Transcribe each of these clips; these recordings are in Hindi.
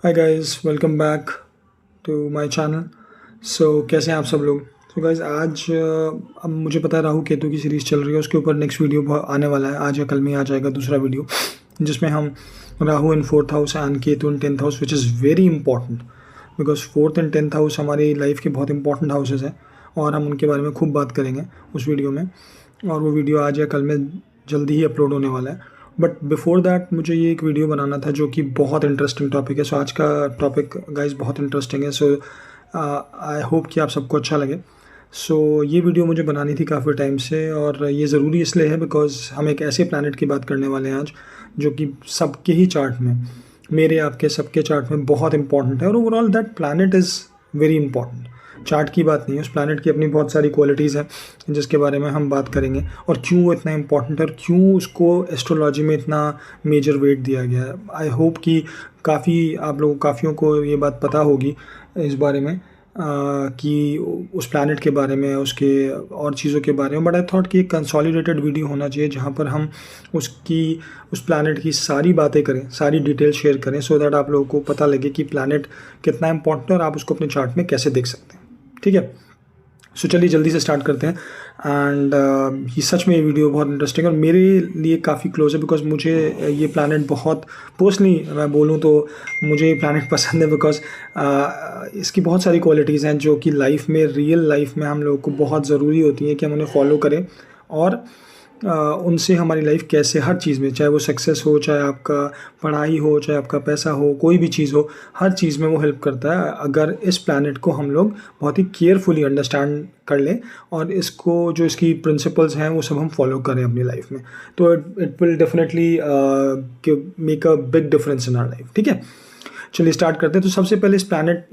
Hi guys, welcome back to my channel. कैसे हैं आप सब लोग। गाइस आज अब मुझे पता है राहु केतु की सीरीज़ चल रही है, उसके ऊपर नेक्स्ट वीडियो आने वाला है। आज या कल में आ जाएगा दूसरा वीडियो, जिसमें हम राहु इन 4th house and Ketu in 10th house, which is very important because 4th and 10th house हमारी लाइफ के बहुत इंपॉर्टेंट हाउसेज हैं और हम उनके बारे में खूब बात करेंगे उस वीडियो में। और वो वीडियो आज या कल में जल्दी ही अपलोड होने वाला है। बट बिफोर दैट मुझे ये एक वीडियो बनाना था जो कि बहुत इंटरेस्टिंग टॉपिक है। आज का टॉपिक गाइस बहुत इंटरेस्टिंग है। आई होप कि आप सबको अच्छा लगे। ये वीडियो मुझे बनानी थी काफ़ी टाइम से, और ये ज़रूरी इसलिए है बिकॉज हम एक ऐसे प्लैनेट की बात करने वाले हैं आज जो कि सबके ही चार्ट में, मेरे आपके सबके चार्ट में बहुत इंपॉर्टेंट है। और overall that planet is very important. Chart की बात नहीं है, उस प्लैनेट की अपनी बहुत सारी क्वालिटीज़ हैं जिसके बारे में हम बात करेंगे, और क्यों वो इतना इम्पोर्टेंट है और क्यों उसको एस्ट्रोलॉजी में इतना मेजर वेट दिया गया है। आई होप कि काफ़ियों को ये बात पता होगी इस बारे में कि उस प्लैनेट के बारे में, उसके और चीज़ों के बारे में। बट आई थॉट कि एक कंसोलिडेटेड वीडियो होना चाहिए जहाँ पर हम उस प्लैनेट की सारी बातें करें, सारी डिटेल शेयर करें, सो दैट आप लोगों को पता लगे कि प्लैनेट कितना इंपॉर्टेंट है और आप उसको अपने चार्ट में कैसे देख सकते हैं। ठीक है, चलिए जल्दी से स्टार्ट करते हैं। एंड ये सच में ये वीडियो बहुत इंटरेस्टिंग है और मेरे लिए काफ़ी क्लोज है बिकॉज मुझे ये प्लैनेट बहुत पर्सनली मैं बोलूँ तो मुझे ये प्लैनेट पसंद है बिकॉज इसकी बहुत सारी क्वालिटीज़ हैं जो कि लाइफ में, रियल लाइफ में हम लोगों को बहुत ज़रूरी होती हैं कि हम उन्हें फॉलो करें, और उनसे हमारी लाइफ कैसे हर चीज़ में, चाहे वो सक्सेस हो, चाहे आपका पढ़ाई हो, चाहे आपका पैसा हो, कोई भी चीज़ हो, हर चीज़ में वो हेल्प करता है अगर इस प्लैनेट को हम लोग बहुत ही केयरफुली अंडरस्टैंड कर लें और इसको, जो इसकी प्रिंसिपल्स हैं वो सब हम फॉलो करें अपनी लाइफ में। तो it will definitely make a big difference in our life. ठीक है, चलिए स्टार्ट करते हैं। तो सबसे पहले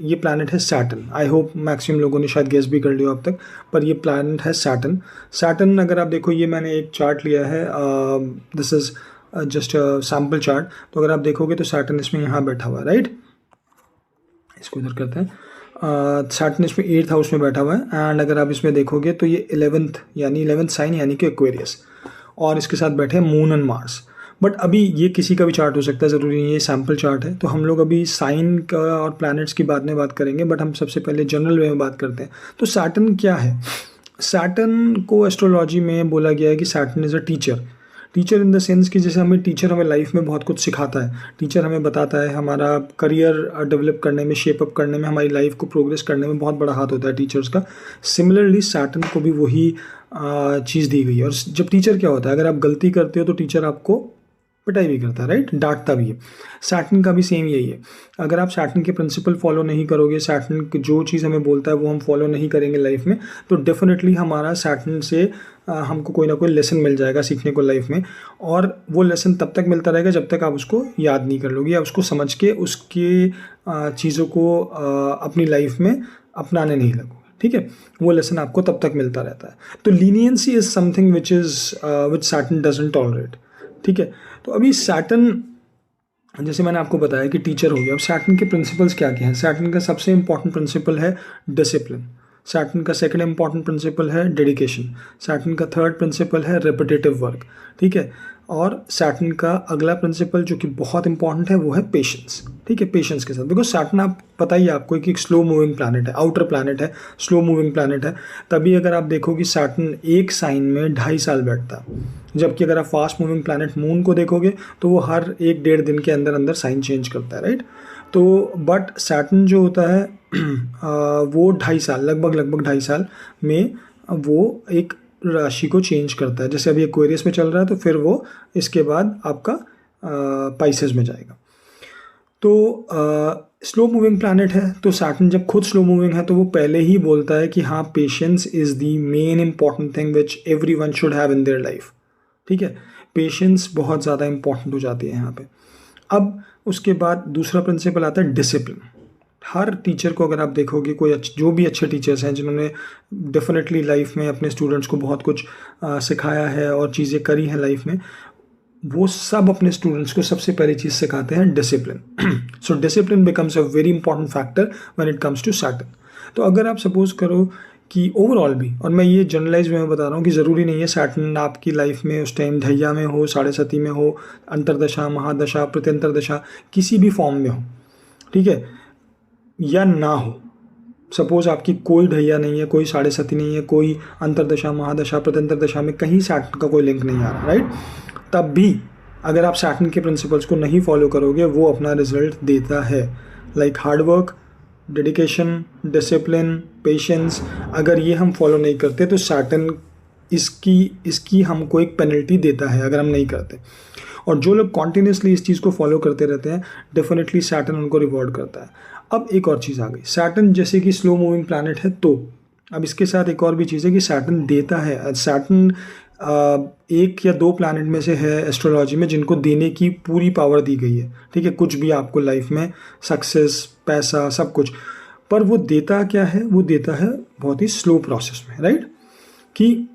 ये प्लैनेट है सैटर्न। आई होप मैक्सिमम लोगों ने शायद गेस भी कर लिया अब तक, पर ये प्लैनेट है सैटर्न। सैटर्न अगर आप देखो, ये मैंने एक चार्ट लिया है, this is just sample chart. तो अगर आप देखोगे तो सैटर्न इसमें यहाँ बैठा हुआ है, राइट। इसको इधर करते हैं। सैटर्न इसमें 8th हाउस में बैठा हुआ है। एंड अगर आप इसमें देखोगे तो ये 11th साइन यानी कि एक्वेरियस, और इसके साथ बैठे हैं मून एंड मार्स। बट अभी ये किसी का भी चार्ट हो सकता है, ज़रूरी नहीं है, ये सैम्पल चार्ट है। तो हम लोग अभी साइन का और प्लैनेट्स की बाद में बात करेंगे, बट हम सबसे पहले जनरल वे में बात करते हैं। तो सैटर्न क्या है? सैटर्न को एस्ट्रोलॉजी में बोला गया है कि Saturn is a teacher in the sense कि जैसे टीचर हमें लाइफ में बहुत कुछ सिखाता है। टीचर हमें बताता है, हमारा करियर डेवलप करने में, शेप अप करने में, हमारी लाइफ को प्रोग्रेस करने में बहुत बड़ा हाथ होता है टीचर्स का। सिमिलरली सैटर्न को भी वही चीज़ दी गई है। और जब टीचर क्या होता है, अगर आप गलती करते हो तो टीचर आपको पिटाई भी करता है, राइट, डांटता भी है। सैटर्न का भी सेम यही है। अगर आप सैटर्न के प्रिंसिपल फॉलो नहीं करोगे, सैटर्न जो चीज़ हमें बोलता है वो हम फॉलो नहीं करेंगे लाइफ में, तो डेफिनेटली हमारा सैटर्न से हमको कोई ना कोई लेसन मिल जाएगा सीखने को लाइफ में। और वो लेसन तब तक मिलता रहेगा जब तक आप उसको याद नहीं कर लोगे या उसको समझ के उसके चीज़ों को अपनी लाइफ में अपनाने नहीं लगोगे। ठीक है, वो लेसन आपको तब तक मिलता रहता है। तो leniency is something which Saturn doesn't tolerate. ठीक है, तो अभी सैटर्न, जैसे मैंने आपको बताया कि टीचर हो गया। अब सैटर्न के प्रिंसिपल्स क्या क्या हैं? सैटर्न का सबसे इंपॉर्टेंट प्रिंसिपल है डिसिप्लिन। सैटर्न का सेकंड इंपॉर्टेंट प्रिंसिपल है डेडिकेशन। सैटर्न का थर्ड प्रिंसिपल है रिपीटेटिव वर्क। ठीक है, और सैटर्न का अगला प्रिंसिपल जो कि बहुत इंपॉर्टेंट है वो है पेशेंस। ठीक है, पेशेंस के साथ, बिकॉज सैटर्न आप पता ही है आपको कि एक स्लो मूविंग प्लैनेट है, आउटर प्लैनेट है, स्लो मूविंग प्लैनेट है। तभी अगर आप देखो कि सैटर्न एक साइन में 2.5 साल बैठता है, जबकि अगर आप फास्ट मूविंग प्लैनेट मून को देखोगे तो वो हर 1-1.5 दिन के अंदर अंदर साइन चेंज करता है, राइट। तो बट सैटर्न जो होता है वो 2.5 साल, लगभग 2.5 साल में वो एक राशि को चेंज करता है। जैसे अभी एक्वेरियस में चल रहा है तो फिर वो इसके बाद आपका पाइसेस में जाएगा। तो स्लो मूविंग प्लैनेट है, तो सैटर्न जब खुद स्लो मूविंग है तो वो पहले ही बोलता है कि हाँ, patience is the main important thing which everyone should have in their life. ठीक है, पेशेंस बहुत ज़्यादा इंपॉर्टेंट हो जाती है यहाँ पे। अब उसके बाद दूसरा प्रिंसिपल आता है डिसिप्लिन। हर टीचर को अगर आप देखोगे, जो भी अच्छे टीचर्स हैं जिन्होंने डेफिनेटली लाइफ में अपने स्टूडेंट्स को बहुत कुछ सिखाया है और चीज़ें करी हैं लाइफ में, वो सब अपने स्टूडेंट्स को सबसे पहली चीज़ सिखाते हैं discipline. So discipline becomes a very important factor when it comes to Saturn. तो अगर आप सपोज करो कि ओवरऑल भी, और मैं ये जनरलाइज में बता रहा हूँ कि ज़रूरी नहीं है सैटर्न आपकी लाइफ में उस टाइम ढैया में हो, साढ़े सती में हो, अंतरदशा, महादशा, प्रत्यंतर दशा, किसी भी फॉर्म में हो, ठीक है, या ना हो। सपोज आपकी कोई ढैया नहीं है, कोई साढ़े सती नहीं है, कोई अंतरदशा, महादशा, प्रत्यंतर दशा में कहीं सैटर्न का कोई लिंक नहीं आ रहा, राइट? तब भी अगर आप सैटर्न के प्रिंसिपल्स को नहीं फॉलो करोगे, वो अपना रिजल्ट देता है। Like hard work, dedication, discipline, patience, अगर ये हम फॉलो नहीं करते तो सैटर्न इसकी हमको एक पेनल्टी देता है अगर हम नहीं करते। और जो लोग कॉन्टिन्यूसली इस चीज़ को फॉलो करते रहते हैं, डेफिनेटली सैटर्न उनको रिवॉर्ड करता है। अब एक और चीज़ आ गई, सैटर्न जैसे कि स्लो मूविंग प्लैनेट है, तो अब इसके साथ एक और भी चीज़ है कि सैटर्न देता है। सैटर्न एक या दो प्लैनेट में से है एस्ट्रोलॉजी में जिनको देने की पूरी पावर दी गई है, ठीक है, कुछ भी आपको लाइफ में, सक्सेस, पैसा, सब कुछ। पर वो देता क्या है? वो देता है बहुत ही स्लो प्रोसेस में, राइट? कि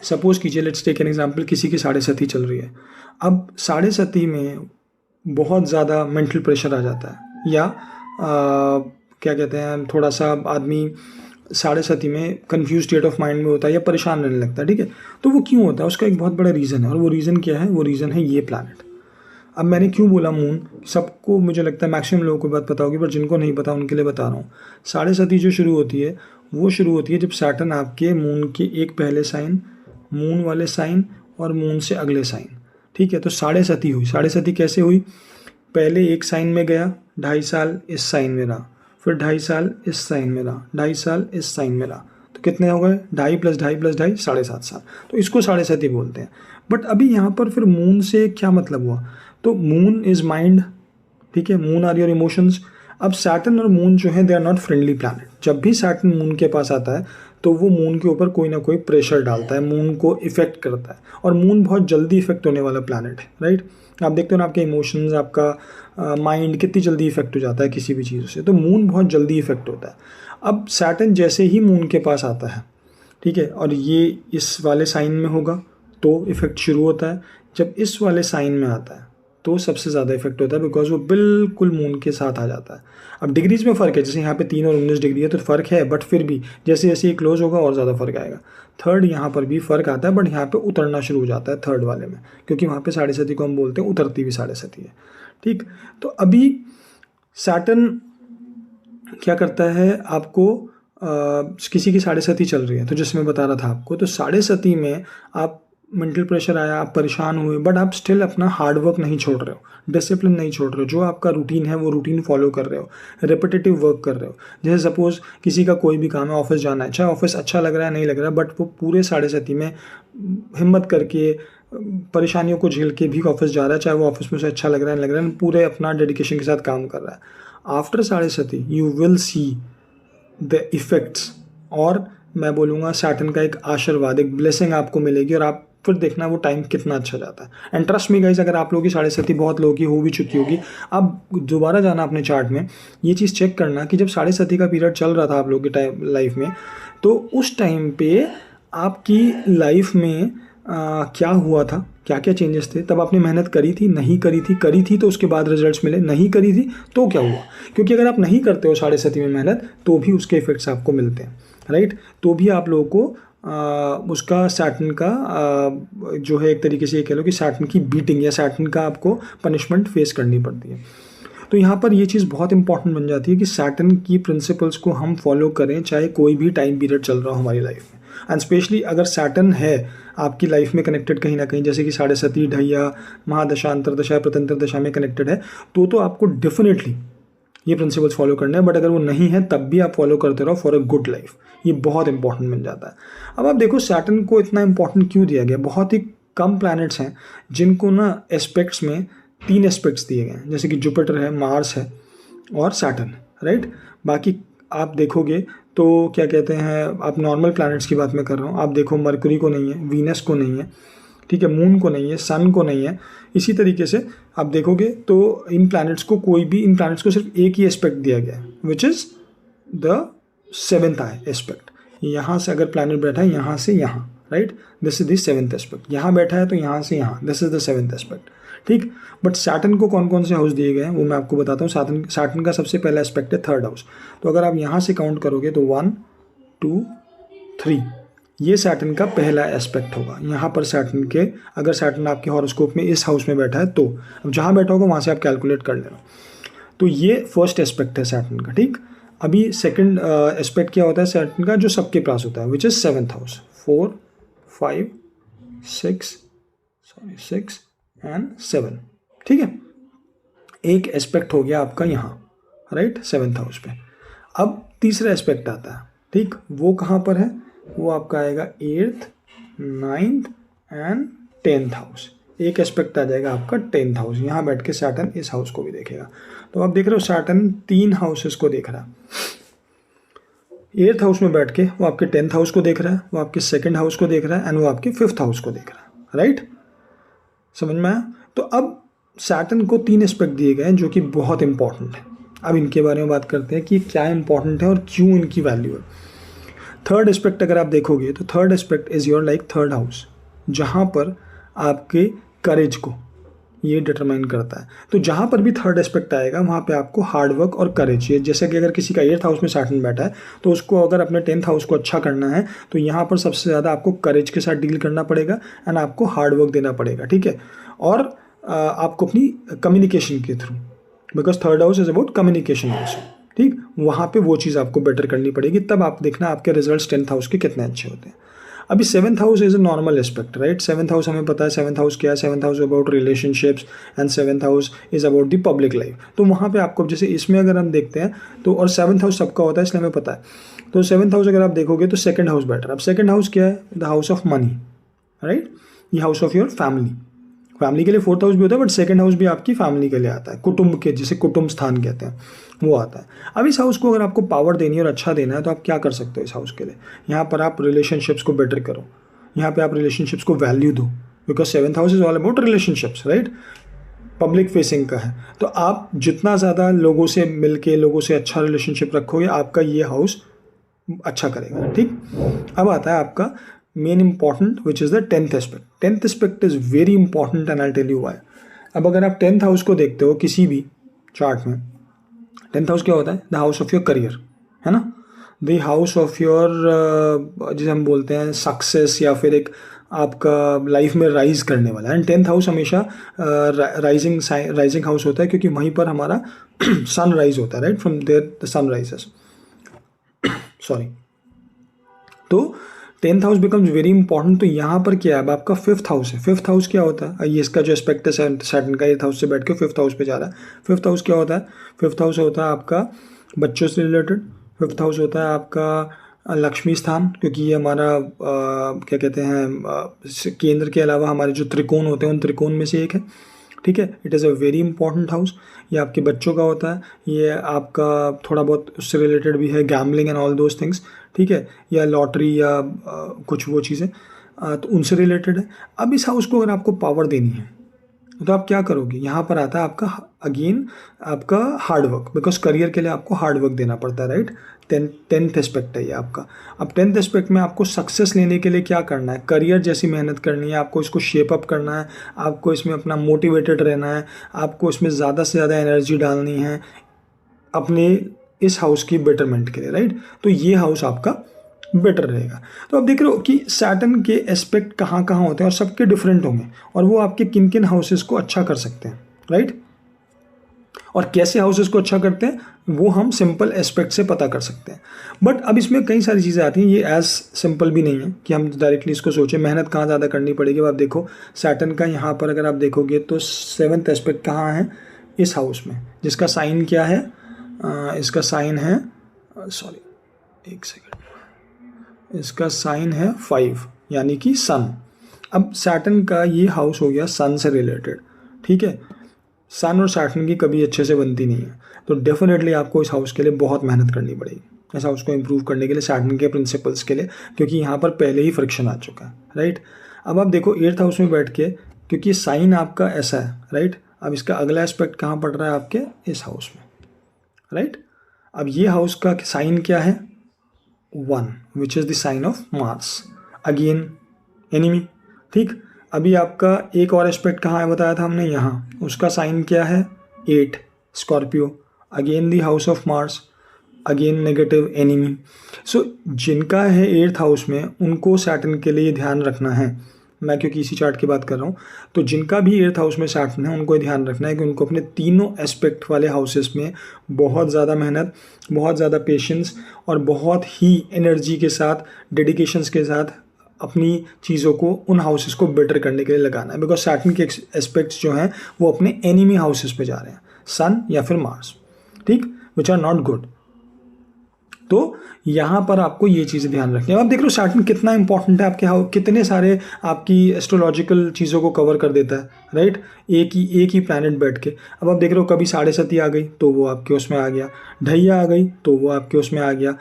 सपोज कीजिए, लेट्स टेक एन एग्जांपल, किसी की साढ़े सती चल रही है। अब साढ़े सती में बहुत ज़्यादा मेंटल प्रेशर आ जाता है, या क्या कहते हैं, थोड़ा सा आदमी साढ़े सती में कंफ्यूज स्टेट ऑफ माइंड में होता है या परेशान रहने लगता है, ठीक है। तो वो क्यों होता है? उसका एक बहुत बड़ा रीज़न है, और वो रीज़न क्या है? वो रीज़न है ये प्लैनेट। अब मैंने क्यों बोला मून, सबको मुझे लगता है मैक्सिमम लोगों को बात पता होगी, पर जिनको नहीं पता उनके लिए बता रहा हूँ। साढ़े सती जो शुरू होती है, वो शुरू होती है जब सैटर्न आपके मून के एक पहले साइन, मून वाले साइन और मून से अगले साइन, ठीक है। तो साढ़े सती हुई। साढ़े सती कैसे हुई? पहले एक साइन में गया, 2.5 साल इस साइन में रहा, फिर 2.5 साल इस साइन में रहा, 2.5 साल इस साइन में रहा, तो कितने हो गए? 2.5 + 2.5 + 2.5 7.5 साल। तो इसको साढ़े सती बोलते हैं। बट अभी यहाँ पर फिर मून से क्या मतलब हुआ? तो मून इज़ माइंड, ठीक है, मून आर योर इमोशंस। अब सैटर्न और मून जो है, they are not friendly planet. जब भी सैटर्न मून के पास आता है तो वो मून के ऊपर कोई ना कोई प्रेशर डालता है, मून को इफेक्ट करता है, और मून बहुत जल्दी इफेक्ट होने वाला प्लैनेट है, राइट? आप देखते हो ना, आपके इमोशंस, आपका माइंड कितनी जल्दी इफेक्ट हो जाता है किसी भी चीज़ से, तो मून बहुत जल्दी इफेक्ट होता है। अब सैटर्न जैसे ही मून के पास आता है, ठीक है, और ये इस वाले साइन में होगा तो इफेक्ट शुरू होता है। जब इस वाले साइन में आता है तो सबसे ज़्यादा इफेक्ट होता है, बिकॉज वो बिल्कुल मून के साथ आ जाता है। अब डिग्रीज में फ़र्क है, जैसे यहाँ पे 3 और 19 डिग्री है तो फ़र्क है, बट फिर भी जैसे जैसे ये क्लोज होगा और ज़्यादा फ़र्क आएगा। थर्ड यहाँ पर भी फ़र्क आता है, बट यहाँ पे उतरना शुरू हो जाता है थर्ड वाले में, क्योंकि वहाँ पे साढ़े सती को हम बोलते हैं उतरती हुई साढ़े सती है, ठीक। तो अभी सैटर्न क्या करता है? आपको किसी की साढ़े सती चल रही है, तो जैसे मैं बता रहा था आपको, तो साढ़े सती में आप मेंटल प्रेशर आया, आप परेशान हुए, बट आप स्टिल अपना हार्डवर्क नहीं छोड़ रहे हो, डिसिप्लिन नहीं छोड़ रहे हो, जो आपका रूटीन है वो रूटीन फॉलो कर रहे हो, रिपीटेटिव वर्क कर रहे हो। जैसे सपोज किसी का कोई भी काम है, ऑफिस जाना है, चाहे ऑफिस अच्छा लग रहा है नहीं लग रहा है, बट वो पूरे साढ़े सती में हिम्मत करके, परेशानियों को झेल के भी ऑफिस जा रहा है, चाहे वो ऑफिस में उसे अच्छा लग रहा है नहीं लग रहा है, पूरे अपना डेडिकेशन के साथ काम कर रहा है। After Sade Sati you will see the effects, और मैं बोलूँगा सैटर्न का एक आशीर्वाद, एक ब्लेसिंग आपको मिलेगी, और आप फिर देखना वो टाइम कितना अच्छा जाता है। एंड ट्रस्ट मी गाइस, अगर आप लोगों की साढ़े सती बहुत लोगों की हो भी चुकी होगी, आप दोबारा जाना अपने चार्ट में, ये चीज़ चेक करना कि जब साढ़े सती का पीरियड चल रहा था आप लोगों की टाइम लाइफ में, तो उस टाइम पे आपकी लाइफ में क्या हुआ था, क्या क्या चेंजेस थे, तब आपने मेहनत करी थी, नहीं करी थी, करी थी तो उसके बाद रिजल्ट्स मिले, नहीं करी थी तो क्या हुआ? क्योंकि अगर आप नहीं करते हो साढ़े सती में मेहनत, तो भी उसके इफेक्ट्स आपको मिलते हैं, राइट? तो भी आप लोगों को उसका सैटर्न का जो है, एक तरीके से ये कह लो कि सैटर्न की बीटिंग या सैटर्न का आपको पनिशमेंट फेस करनी पड़ती है। तो यहाँ पर ये चीज़ बहुत इंपॉर्टेंट बन जाती है कि सैटर्न की प्रिंसिपल्स को हम फॉलो करें, चाहे कोई भी टाइम पीरियड चल रहा हो हमारी लाइफ में। एंड स्पेशली अगर सैटर्न है आपकी लाइफ में कनेक्टेड कहीं ना कहीं, जैसे कि साढ़े सती, ढैया, महादशा, अंतरदशा, प्रत्यंतर दशा में कनेक्टेड है, तो आपको डेफिनेटली ये प्रिंसिपल्स फॉलो करने हैं। बट अगर वो नहीं है तब भी आप फॉलो करते रहो फॉर अ गुड लाइफ, ये बहुत इंपॉर्टेंट बन जाता है। अब आप देखो सैटर्न को इतना इंपॉर्टेंट क्यों दिया गया? बहुत ही कम प्लैनेट्स हैं जिनको ना एस्पेक्ट्स में 3 एस्पेक्ट्स दिए गए हैं, जैसे कि जुपिटर है, मार्स है और सैटर्न, राइट? बाकी आप देखोगे तो क्या कहते हैं, आप नॉर्मल प्लैनेट्स की बात मैं कर रहा हूँ, आप देखो मरकरी को नहीं है, वीनस को नहीं है, ठीक है, मून को नहीं है, सन को नहीं है। इसी तरीके से आप देखोगे तो इन प्लैनेट्स को सिर्फ एक ही एस्पेक्ट दिया गया है, विच इज़ द 7th एस्पेक्ट। यहाँ से अगर प्लैनेट बैठा है यहाँ से यहाँ, right, this is the 7th aspect. यहाँ बैठा है तो यहाँ से यहाँ, this is the 7th aspect, ठीक। बट सैटर्न को कौन कौन से हाउस दिए गए हैं वो मैं आपको बताता हूँ। सैटर्न का सबसे पहला एस्पेक्ट है 3rd हाउस। तो अगर आप यहाँ से काउंट करोगे तो 1 2 3, ये सैटर्न का पहला एस्पेक्ट होगा। यहाँ पर सैटर्न के, अगर सैटर्न आपके हॉरोस्कोप में इस हाउस में बैठा है तो अब जहाँ बैठा होगा वहाँ से आप कैलकुलेट कर लेना। तो ये फर्स्ट एस्पेक्ट है सैटर्न का, ठीक। अभी सेकंड एस्पेक्ट क्या होता है सैटर्न का, जो सबके पास होता है, which is 7th house, 4 5 6 and 7, ठीक है। एक एस्पेक्ट हो गया आपका यहाँ, राइट, 7th हाउस पे। अब तीसरा एस्पेक्ट आता है, ठीक, वो कहाँ पर है, वो आपका आएगा 8th 9th and 10th house. एक एस्पेक्ट आ जाएगा आपका 10th हाउस, यहाँ बैठ के सैटर्न इस हाउस को भी देखेगा। तो आप देख रहे हो सैटर्न 3 हाउसेस को देख रहा है। 8th हाउस में बैठ के वो आपके 10th हाउस को देख रहा है, वो आपके 2nd हाउस को देख रहा है, एंड वो आपके 5th हाउस को देख रहा है, राइट, समझ में आया। तो अब सैटर्न को 3 एस्पेक्ट दिए गए हैं जो कि बहुत इंपॉर्टेंट है। अब इनके बारे में बात करते हैं कि क्या इंपॉर्टेंट है और क्यों इनकी वैल्यू है। थर्ड एस्पेक्ट अगर आप देखोगे तो third aspect is your like third house, जहाँ पर आपके करेज को ये डिटरमाइन करता है। तो जहाँ पर भी थर्ड एस्पेक्ट आएगा वहाँ पे आपको हार्डवर्क और करेज, ये जैसे कि अगर किसी का 8th हाउस में सैटर्न बैठा है तो उसको अगर अपने 10th हाउस को अच्छा करना है तो यहाँ पर सबसे ज़्यादा आपको करेज के साथ डील करना पड़ेगा एंड आपको हार्डवर्क देना पड़ेगा, ठीक है। और आपको अपनी कम्युनिकेशन के through, because third house is about communication also, ठीक, वहाँ पे वो चीज़ आपको बेटर करनी पड़ेगी, तब आप देखना आपके रिजल्ट्स 10th हाउस के कितने अच्छे होते हैं। अभी 7th house is a normal aspect, right. 7th house हमें पता है 7th हाउस क्या है, 7th house about relationships and 7th house is about the public life. तो वहाँ पे आपको जैसे इसमें अगर हम देखते हैं तो, और 7th हाउस सबका होता है इसलिए हमें पता है। तो 7th हाउस अगर आप देखोगे तो 2nd हाउस बेटर। अब 2nd हाउस क्या है, the house of money, right, ये house of your family. Family के लिए 4th हाउस भी होता है, बट 2nd हाउस भी आपकी फैमिली के लिए आता है, कुटुंब के, जिसे कुटुंब स्थान कहते हैं, वो आता है। अब इस हाउस को अगर आपको पावर देनी है और अच्छा देना है तो आप क्या कर सकते हो इस हाउस के लिए, यहाँ पर आप रिलेशनशिप्स को बेटर करो, यहाँ पे आप रिलेशनशिप्स को वैल्यू दो, because 7th house is all about relationships, right, public facing का है। तो आप जितना ज़्यादा लोगों से मिल के, लोगों से अच्छा रिलेशनशिप रखोगे, आपका ये हाउस अच्छा करेगा, ठीक। अब आता है आपका main important which is the 10th aspect. 10th aspect is very important and I tell you why. अब अगर आप 10th हाउस को देखते हो किसी भी चार्ट में, 10th हाउस क्या होता है, the house of your career, है ना, द हाउस ऑफ योर, जिसे हम बोलते हैं सक्सेस, या फिर एक आपका लाइफ में राइज करने वाला। एंड 10th हाउस हमेशा राइजिंग हाउस होता है, क्योंकि वहीं पर हमारा सन राइज होता है, right, from there the sun rises, sorry. तो 10th house becomes very important. तो यहाँ पर क्या है, अब आपका 5th हाउस है। 5th हाउस क्या होता है, ये इसका जो एस्पेक्ट है सैटर्न का 8th हाउस से बैठ के 5th हाउस पे जा रहा है। 5th हाउस क्या होता है, 5th हाउस होता है आपका बच्चों से रिलेटेड। 5th हाउस होता है आपका लक्ष्मी स्थान, क्योंकि ये हमारा क्या कहते हैं, केंद्र के अलावा हमारे जो त्रिकोण होते हैं उन त्रिकोण में से एक है, ठीक है। It is a very important house. ये आपके बच्चों का होता है, ये आपका थोड़ा बहुत उससे रिलेटेड भी है, gambling and all those things, ठीक है, या लॉटरी या कुछ वो चीज़ें, तो उनसे रिलेटेड है। अब इस हाउस को अगर आपको पावर देनी है तो आप क्या करोगे, यहाँ पर आता है आपका अगेन आपका हार्डवर्क, बिकॉज करियर के लिए आपको हार्डवर्क देना पड़ता है, राइट। 10th एस्पेक्ट है ये आपका। अब 10th एस्पेक्ट में आपको सक्सेस लेने के लिए क्या करना है, करियर जैसी मेहनत करनी है, आपको इसको शेप अप करना है, आपको इसमें अपना मोटिवेटेड रहना है, आपको इसमें ज़्यादा से ज़्यादा एनर्जी डालनी है अपने इस हाउस की बेटरमेंट के लिए, राइट। तो ये हाउस आपका बेटर रहेगा। तो आप देख रहे हो कि सैटर्न के एस्पेक्ट कहाँ कहाँ होते हैं और सबके डिफरेंट होंगे, और वो आपके किन किन हाउसेस को अच्छा कर सकते हैं, राइट। और कैसे हाउसेस को अच्छा करते हैं वो हम सिंपल एस्पेक्ट से पता कर सकते हैं। बट अब इसमें कई सारी चीज़ें आती हैं, ये एज सिंपल भी नहीं है कि हम डायरेक्टली इसको सोचें। मेहनत कहाँ ज़्यादा करनी पड़ेगी। अब आप देखो सैटर्न का यहाँ पर अगर आप देखोगे तो 7th एस्पेक्ट कहाँ है, इस हाउस में, जिसका साइन क्या है, इसका साइन है, सॉरी एक सेकेंड, इसका साइन है 5, यानी कि सन। अब सैटर्न का ये हाउस हो गया सन से रिलेटेड, ठीक है। सन और सैटर्न की कभी अच्छे से बनती नहीं है, तो डेफिनेटली आपको इस हाउस के लिए बहुत मेहनत करनी पड़ेगी, इस हाउस को इम्प्रूव करने के लिए, सैटर्न के प्रिंसिपल्स के लिए, क्योंकि यहाँ पर पहले ही फ्रिक्शन आ चुका है, राइट। अब आप देखो 8th हाउस में बैठ के, क्योंकि साइन आपका ऐसा है, राइट। अब इसका अगला एस्पेक्ट कहाँ पड़ रहा है, आपके इस हाउस में, राइट। अब ये हाउस का साइन क्या है, 1, which is the sign of Mars, again enemy, ठीक। अभी आपका एक और एस्पेक्ट कहाँ है बताया था हमने, यहाँ, उसका साइन क्या है, 8, Scorpio, again the house of Mars, again negative enemy. So जिनका है 8th हाउस में उनको सैटर्न के लिए ध्यान रखना है, मैं क्योंकि इसी चार्ट की बात कर रहा हूँ, तो जिनका भी 8th हाउस में सैटर्न है उनको ध्यान रखना है कि उनको अपने तीनों एस्पेक्ट वाले हाउसेस में बहुत ज़्यादा मेहनत, बहुत ज़्यादा पेशेंस और बहुत ही एनर्जी के साथ, डेडिकेशंस के साथ अपनी चीज़ों को, उन हाउसेस को बेटर करने के लिए लगाना है। बिकॉज सैटर्न के एस्पेक्ट्स जो हैं वो अपने एनिमी हाउसेस पे जा रहे हैं, सन या फिर मार्स, ठीक, विच आर नॉट गुड। तो यहाँ पर आपको ये चीज़ें ध्यान रखनी है। आप देख रहे हो सैटर्न कितना इंपॉर्टेंट है आपके हाउस, कितने सारे आपकी एस्ट्रोलॉजिकल चीज़ों को कवर कर देता है, राइट, एक ही प्लैनेट बैठ के। अब आप देख रहे हो कभी 7.5 आ गई तो वो आपके उसमें आ गया, ढैया आ गई तो वो आपके उसमें आ गया।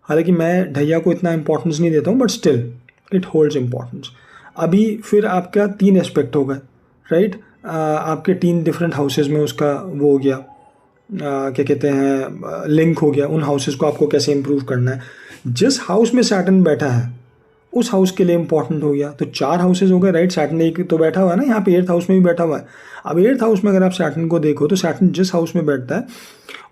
हालांकि मैं ढैया को इतना इंपॉर्टेंस नहीं देता हूँ, but still it holds importance. अभी फिर आपका 3 एस्पेक्ट हो गए, राइट, आपके 3 डिफरेंट हाउसेज में उसका वो हो गया, क्या कहते हैं, लिंक हो गया। उन हाउसेस को आपको कैसे इंप्रूव करना है, जिस हाउस में सैटर्न बैठा है उस हाउस के लिए इंपॉर्टेंट हो गया। तो 4 हाउसेज हो गए, राइट, सैटर्न एक तो बैठा हुआ है ना यहाँ पे, 8th हाउस में भी बैठा हुआ है। अब 8th हाउस में अगर आप सैटर्न को देखो तो सैटर्न जिस हाउस में बैठता है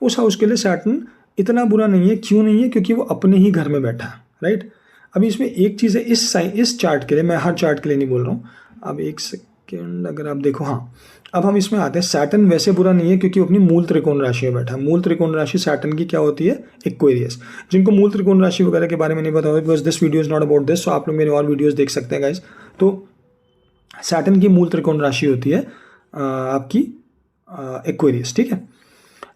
उस हाउस के लिए सैटर्न इतना बुरा नहीं है। क्यों नहीं है? क्योंकि वो अपने ही घर में बैठा है, राइट। अभी इसमें एक चीज़ है, इस चार्ट के लिए, मैं हर चार्ट के लिए नहीं बोल रहा हूँ। अब एक सेकेंड, अगर आप देखो, हाँ, अब हम इसमें आते हैं। सैटर्न वैसे बुरा नहीं है क्योंकि वो अपनी मूल त्रिकोण राशि में बैठा है। मूल त्रिकोण राशि सैटर्न की क्या होती है? एक्वेरियस। जिनको मूल त्रिकोण राशि वगैरह के बारे में नहीं पता होगा, because this video is not about this, so आप लोग मेरे और वीडियोस देख सकते हैं गाइज। तो सैटर्न की मूल त्रिकोण राशि होती है आपकी एक्वेरियस, ठीक है।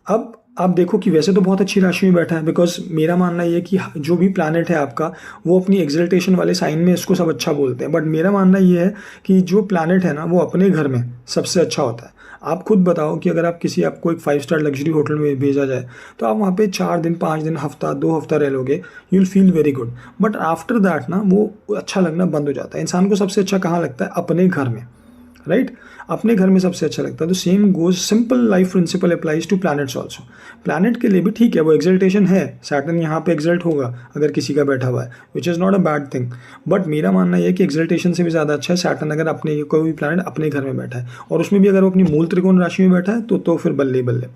अब आप देखो कि वैसे तो बहुत अच्छी राशि में बैठा है, बिकॉज मेरा मानना ये है कि जो भी प्लैनेट है आपका वो अपनी एक्सल्टेशन वाले साइन में इसको सब अच्छा बोलते हैं। बट मेरा मानना ये है कि जो प्लैनेट है ना वो अपने घर में सबसे अच्छा होता है। आप खुद बताओ कि अगर आपको एक 5 स्टार लग्जरी होटल में भेजा जाए तो आप वहाँ पे 4 दिन, 5 दिन, हफ्ता, 2 हफ्ता रह लोगे, you will feel very good. But after that ना वो अच्छा लगना बंद हो जाता है। इंसान को सबसे अच्छा कहाँ लगता है? अपने घर में, राइट, अपने घर में सबसे अच्छा लगता है। तो same goes, simple life principal applies to planets also. Planet के लिए भी ठीक है, वो एक्सल्टेशन है, सैटर्न यहाँ पे एक्सल्ट होगा अगर किसी का बैठा हुआ है, which is not a bad thing. But मेरा मानना यह है कि एक्सल्टेशन से भी ज़्यादा अच्छा है सैटर्न अगर अपने कोई भी प्लैनेट अपने घर में बैठा है, और उसमें भी अगर वो अपनी मूल त्रिकोण राशि में बैठा है तो फिर बल्ले बल्ले।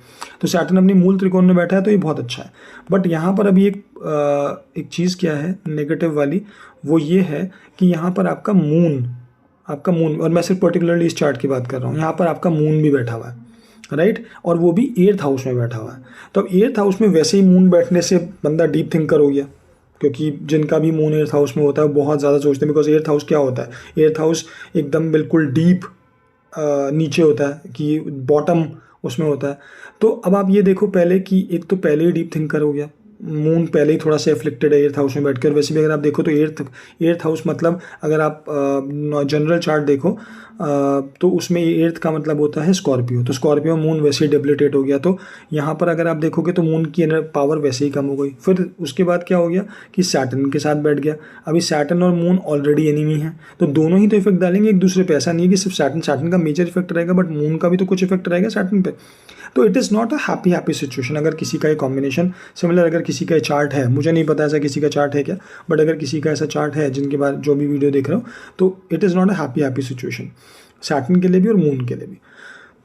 तो सैटर्न अपनी मूल त्रिकोण में बैठा है तो ये बहुत अच्छा है। बट यहाँ पर अभी एक चीज़ क्या है नेगेटिव वाली, वो ये है कि यहाँ पर आपका मून, और मैं सिर्फ पर्टिकुलरली इस चार्ट की बात कर रहा हूँ, यहाँ पर आपका मून भी बैठा हुआ है, राइट, और वो भी 8th हाउस में बैठा हुआ है। तो अब 8th हाउस में वैसे ही मून बैठने से बंदा डीप थिंकर हो गया, क्योंकि जिनका भी मून 8th हाउस में होता है वो बहुत ज़्यादा सोचते हैं। बिकॉज 8th हाउस क्या होता है? 8th हाउस एकदम बिल्कुल डीप नीचे होता है, कि बॉटम उसमें होता है। तो अब आप ये देखो पहले कि एक तो पहले ही डीप थिंकर हो गया, मून पहले ही थोड़ा सा एफ्लिक्टेड है 8th हाउस में बैठकर। वैसे भी अगर आप देखो तो 8th हाउस मतलब, अगर आप जनरल चार्ट देखो तो उसमें 8th का मतलब होता है स्कॉर्पियो। तो स्कॉर्पियो मून वैसे ही डेबिलिटेट हो गया। तो यहाँ पर अगर आप देखोगे तो मून की पावर वैसे ही कम हो गई। फिर उसके बाद क्या हो गया कि सैटर्न के साथ बैठ गया। अभी सैटर्न और मून ऑलरेडी एनिमी है, तो दोनों ही तो इफेक्ट डालेंगे एक दूसरे पे। ऐसा नहीं है कि सिर्फ सैटर्न का मेजर इफेक्ट रहेगा, बट मून का भी तो कुछ इफेक्ट रहेगा सैटर्न पे। तो it is not a happy situation. अगर किसी का ये कॉम्बिनेशन सिमिलर, अगर किसी का चार्ट है, मुझे नहीं पता ऐसा किसी का चार्ट है क्या, बट अगर किसी का ऐसा चार्ट है जिनके बारे जो भी वीडियो देख रहे हो, तो it is not a happy situation Saturn के लिए भी और मून के लिए भी।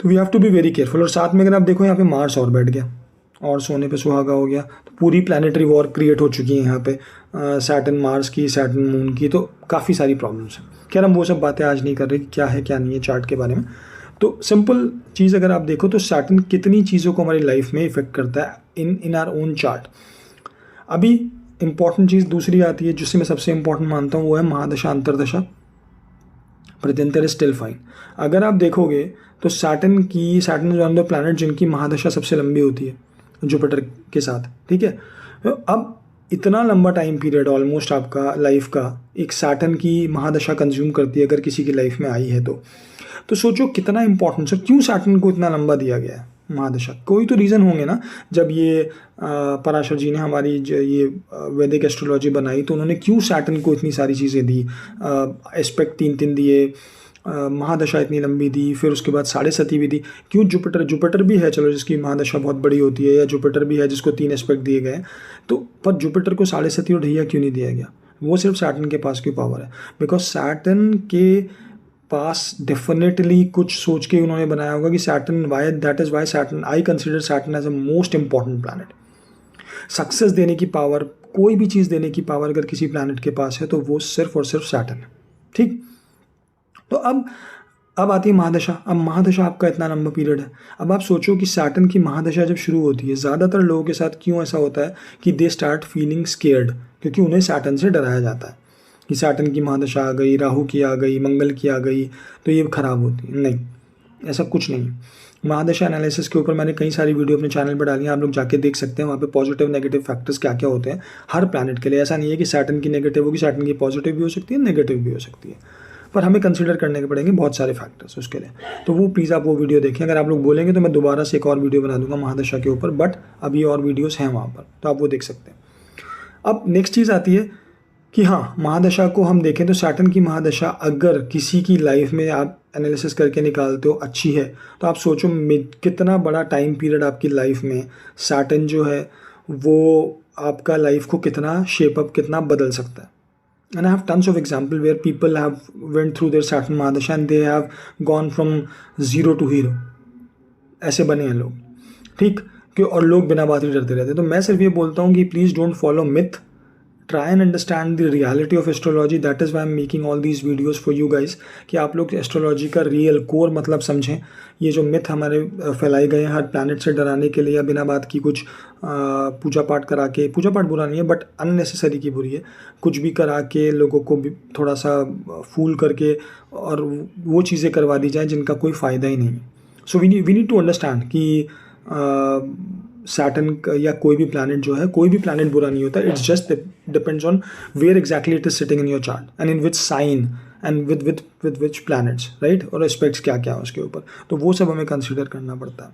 तो we have to be very careful. और साथ में अगर आप देखो यहाँ पे मार्स और बैठ गया और सोने पे सुहागा हो गया, तो पूरी प्लानिटरी वॉर क्रिएट हो चुकी है यहाँ पे, सैटर्न मार्स की, सैटर्न मून की। तो काफ़ी सारी प्रॉब्लम्स हैं। खैर हम वो सब बातें आज नहीं कर रहे कि क्या है क्या नहीं है चार्ट के बारे में। तो सिंपल चीज़ अगर आप देखो तो सैटर्न कितनी चीज़ों को हमारी लाइफ में इफेक्ट करता है इन आवर ओन चार्ट। अभी इंपॉर्टेंट चीज़ दूसरी आती है जिससे मैं सबसे इंपॉर्टेंट मानता हूँ, वो है महादशा अंतरदशा। प्रत्यंतर इज स्टिल फाइन। अगर आप देखोगे तो Saturn is one of the planet जिनकी महादशा सबसे लंबी होती है जुपिटर के साथ, ठीक है। तो अब इतना लंबा टाइम पीरियड ऑलमोस्ट आपका लाइफ का एक सैटर्न की महादशा कंज्यूम करती है, अगर किसी की लाइफ में आई है तो सोचो कितना इंपॉर्टेंट है। क्यों सैटर्न को इतना लंबा दिया गया है महादशा? कोई तो रीज़न होंगे ना। जब ये पराशर जी ने हमारी ये वैदिक एस्ट्रोलॉजी बनाई तो उन्होंने क्यों सैटर्न को इतनी सारी चीज़ें दी, एस्पेक्ट 3 दिए, महादशा इतनी लंबी दी, फिर उसके बाद 7.5 भी दी। क्यों जुपिटर भी है, चलो जिसकी महादशा बहुत बड़ी होती है, या जुपिटर भी है जिसको 3 एस्पेक्ट दिए गए, तो पर जुपिटर को 7.5 और ढैया क्यों नहीं दिया गया? वो सिर्फ सैटर्न के पास की पावर है। बिकॉज सैटर्न के पास डेफिनेटली कुछ सोच के उन्होंने बनाया होगा कि Saturn, that is why Saturn, I consider Saturn as a most important planet. Success देने की पावर, कोई भी चीज़ देने की पावर अगर किसी प्लैनेट के पास है तो वो सिर्फ और सिर्फ सैटर्न है, ठीक। तो अब आती है महादशा। अब महादशा आपका इतना लंबा पीरियड है। अब आप सोचो कि सैटर्न की महादशा जब शुरू होती है, ज़्यादातर लोगों के साथ क्यों ऐसा होता है कि दे स्टार्ट फीलिंग स्केयर्ड, क्योंकि उन्हें सैटर्न से डराया जाता है कि सैटर्न की महादशा आ गई, राहु की आ गई, मंगल की आ गई तो ये खराब होती है। नहीं, ऐसा कुछ नहीं है। महादशा एनालिसिस के ऊपर मैंने कई सारी वीडियो अपने चैनल पर डाली हैं, आप लोग जाके देख सकते हैं। वहाँ पे पॉजिटिव नेगेटिव फैक्टर्स क्या क्या होते हैं हर प्लैनेट के लिए। ऐसा नहीं है कि सैटर्न की नेगेटिव होगी, सैटर्न की पॉजिटिव भी हो सकती है, नेगेटिव भी हो सकती है, पर हमें कंसीडर करने के पड़ेंगे बहुत सारे फैक्टर्स उसके लिए। तो वो प्लीज़ आप वो वीडियो देखें। अगर आप लोग बोलेंगे तो मैं दोबारा से एक और वीडियो बना दूंगा महादशा के ऊपर, बट अभी और वीडियोज़ हैं वहाँ पर, तो आप वो देख सकते हैं। अब नेक्स्ट चीज़ आती है कि हाँ, महादशा को हम देखें तो सैटर्न की महादशा अगर किसी की लाइफ में आप एनालिसिस करके निकालते हो अच्छी है, तो आप सोचो कितना बड़ा टाइम पीरियड आपकी लाइफ में सैटर्न जो है वो आपका लाइफ को कितना शेप अप, कितना बदल सकता है। And I have tons of example where people have went through their Saturn Mahadasha and they have gone from zero to hero. ऐसे बने हैं लोग, ठीक कि, और लोग बिना बात ही डरते रहते हैं। तो मैं सिर्फ ये बोलता हूँ कि please don't follow myth, try and understand the reality of astrology. That is Y I am making all these videos for you guys, कि आप लोग एस्ट्रोलॉजी का रियल कोर मतलब समझें। ये जो मिथ हमारे फैलाए गए हैं हर प्लैनेट से डराने के लिए या बिना बात की कुछ पूजा पाठ करा के, पूजा पाठ बुरा नहीं है बट अननेसेसरी की बुरी है, कुछ भी करा के लोगों को भी थोड़ा सा फूल करके और वो चीज़ें करवा दी जाए जिनका कोई फ़ायदा ही नहीं है। So we need to understand कि सैटर्न या कोई भी प्लैनेट जो है, कोई भी प्लैनेट बुरा नहीं होता। It's just depends on where exactly it is sitting in your chart and in which sign and with which planets, right, और एस्पेक्ट्स क्या क्या है उसके ऊपर, तो वो सब हमें कंसिडर करना पड़ता है।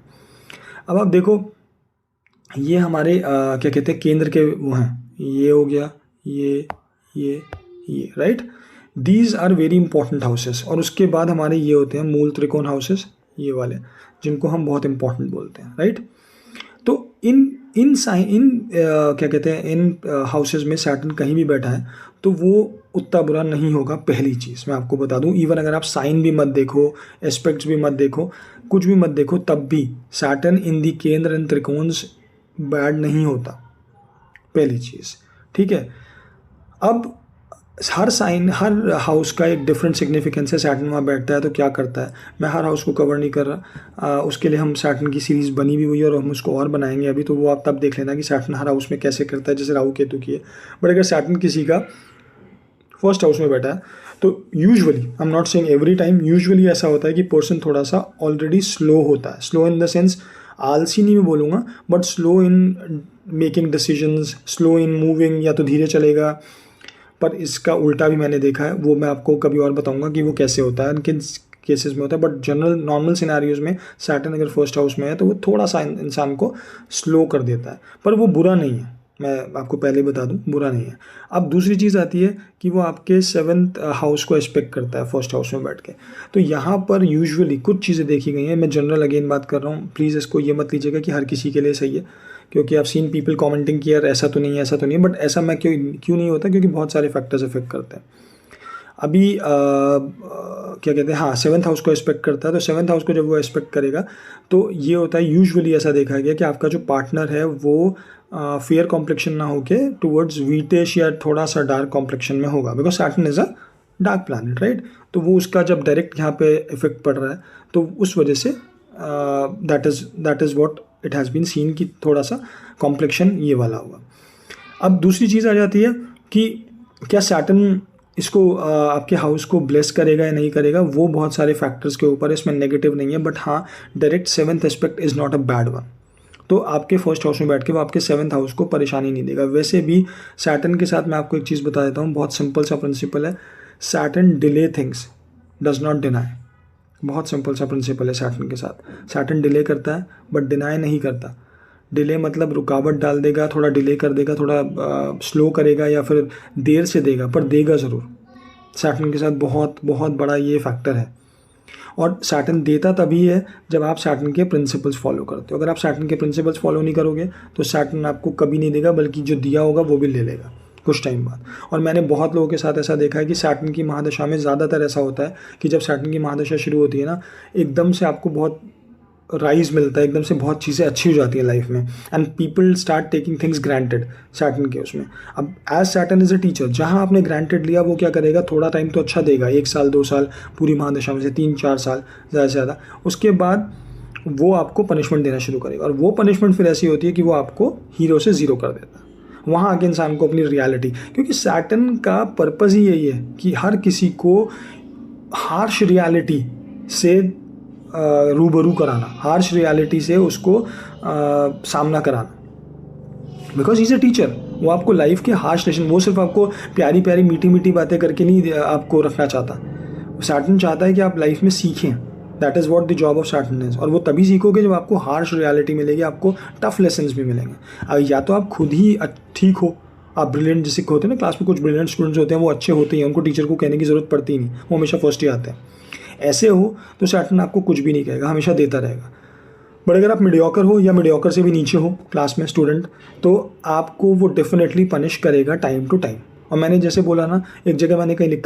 अब आप देखो, ये हमारे क्या कहते हैं केंद्र के वो हैं, ये हो गया, ये right, these are very important houses. और उसके बाद हमारे ये होते हैं मूल त्रिकोण हाउसेस, ये वाले जिनको हम बहुत इंपॉर्टेंट बोलते हैं, राइट। तो इन क्या कहते हैं इन हाउसेस में सैटर्न कहीं भी बैठा है तो वो उतना बुरा नहीं होगा। पहली चीज़ मैं आपको बता दूं, इवन अगर आप साइन भी मत देखो, एस्पेक्ट्स भी मत देखो, कुछ भी मत देखो, तब भी सैटर्न इन दी केंद्र एंड त्रिकोण्स बैड नहीं होता, पहली चीज़, ठीक है। अब हर साइन, हर हाउस का एक डिफरेंट सिग्निफिकेंस है। सैटर्न वहाँ बैठता है तो क्या करता है, मैं हर हाउस को कवर नहीं कर रहा, उसके लिए हम सैटर्न की सीरीज़ बनी भी हुई है और हम उसको और बनाएंगे अभी, तो वो आप तब देख लेना कि सैटर्न हर हाउस में कैसे करता है, जैसे राहु केतु की है। बट अगर सैटर्न किसी का फर्स्ट हाउस में बैठा है तो usually, I am not saying every time, usually ऐसा होता है कि पर्सन थोड़ा सा ऑलरेडी स्लो होता है। स्लो इन द सेंस, आलसी नहीं मैं बोलूँगा, but slow in making decisions, slow in moving, या तो धीरे चलेगा। पर इसका उल्टा भी मैंने देखा है, वो मैं आपको कभी और बताऊंगा कि वो कैसे होता है, किन केसेस में होता है। बट जनरल नॉर्मल सिनेरियोज में सैटर्न अगर फर्स्ट हाउस में है तो वो थोड़ा सा इंसान को स्लो कर देता है, पर वो बुरा नहीं है, मैं आपको पहले बता दूं, बुरा नहीं है। अब दूसरी चीज़ आती है कि वो आपके 7th हाउस को एस्पेक्ट करता है फर्स्ट हाउस में बैठ के। तो यहाँ पर यूजुअली कुछ चीज़ें देखी गई हैं, मैं जनरल अगेन बात कर रहा हूँ, प्लीज़ इसको ये मत लीजिएगा कि हर किसी के लिए सही है, क्योंकि आप सीन पीपल कमेंटिंग कि यार ऐसा तो नहीं है, ऐसा तो नहीं है, बट ऐसा मैं क्यों नहीं होता, क्योंकि बहुत सारे फैक्टर्स इफेक्ट करते हैं। अभी क्या कहते हैं, हाँ, 7th हाउस को एस्पेक्ट करता है, तो 7th हाउस को जब वो एस्पेक्ट करेगा तो ये होता है, यूजुअली ऐसा देखा गया कि आपका जो पार्टनर है वो फेयर कॉम्प्लेक्शन ना होके टुवर्ड्स वीटिश या थोड़ा सा डार्क कॉम्प्लेक्शन में होगा, because Saturn is a dark planet, right. तो वो उसका जब डायरेक्ट यहाँ पे इफेक्ट पड़ रहा है तो उस वजह से that is what it has been seen कि थोड़ा सा कॉम्प्लेक्शन ये वाला होगा। अब दूसरी चीज़ आ जाती है कि क्या सैटर्न इसको आपके हाउस को ब्लेस करेगा या नहीं करेगा, वो बहुत सारे फैक्टर्स के ऊपर है, इसमें नेगेटिव नहीं है, बट हाँ, direct 7th aspect is not a bad one. तो आपके फर्स्ट हाउस में बैठ के वो आपके 7th हाउस को परेशानी नहीं देगा। वैसे भी सैटर्न के साथ मैं आपको एक चीज़ बता देता हूँ, बहुत सिंपल सा प्रिंसिपल है, Saturn delay things does not deny. बहुत सिंपल सा प्रिंसिपल है सैटर्न के साथ, सैटर्न डिले करता है बट डिनाई नहीं करता। डिले मतलब रुकावट डाल देगा, थोड़ा डिले कर देगा, थोड़ा स्लो करेगा या फिर देर से देगा, पर देगा ज़रूर। सैटर्न के साथ बहुत बहुत बड़ा ये फैक्टर है। और सैटर्न देता तभी है जब आप सैटर्न के प्रिंसिपल्स फॉलो करते हो। अगर आप सैटर्न के प्रिंसिपल्स फॉलो नहीं करोगे तो सैटर्न आपको कभी नहीं देगा, बल्कि जो दिया होगा वो भी ले लेगा कुछ टाइम बाद। और मैंने बहुत लोगों के साथ ऐसा देखा है कि सैटर्न की महादशा में ज़्यादातर ऐसा होता है कि जब सैटर्न की महादशा शुरू होती है ना, एकदम से आपको बहुत राइज मिलता है, एकदम से बहुत चीज़ें अच्छी हो जाती है लाइफ में, and people start taking things granted Saturn के उसमें। अब as Saturn is a teacher, जहाँ आपने ग्रांटेड लिया वो क्या करेगा, थोड़ा टाइम तो अच्छा देगा, 1 साल 2 साल पूरी महादशा में से 3-4 साल ज़्यादा से ज़्यादा, उसके बाद वो आपको पनिशमेंट देना शुरू करेगा, और वो पनिशमेंट फिर ऐसी होती है कि वो आपको हीरो से ज़ीरो कर देता है। वहाँ आके इंसान को अपनी रियलिटी, क्योंकि सैटर्न का पर्पज़ ही यही है कि हर किसी को हार्श रियलिटी से रूबरू कराना, हार्श रियलिटी से उसको सामना कराना, बिकॉज इज़ अ टीचर। वो आपको लाइफ के हार्श लेसन, वो सिर्फ आपको प्यारी प्यारी मीठी मीठी बातें करके नहीं आपको रखना चाहता। सैटर्न चाहता है कि आप लाइफ में सीखें, that is what the job of Saturn is. और वो तभी सीखोगे जब आपको हार्श रियलिटी मिलेगी, आपको टफ लेसन्स भी मिलेंगे। अब या तो आप खुद ही ठीक हो, आप ब्रिलियंट जैसे होते हैं ना, क्लास में कुछ ब्रिलियंट स्टूडेंट्स होते हैं, वो अच्छे होते हैं, उनको टीचर को कहने की ज़रूरत पड़ती ही नहीं, वो हमेशा फर्स्ट ही आते हैं। ऐसे हो तो सैटर्न आपको कुछ भी नहीं कहेगा, हमेशा देता रहेगा। बट अगर आप मीडियोकर हो या मीडियोकर से भी नीचे हो क्लास में स्टूडेंट, तो आपको वो डेफिनेटली पनिश करेगा टाइम टू टाइम। और मैंने जैसे बोला ना, एक जगह मैंने कहीं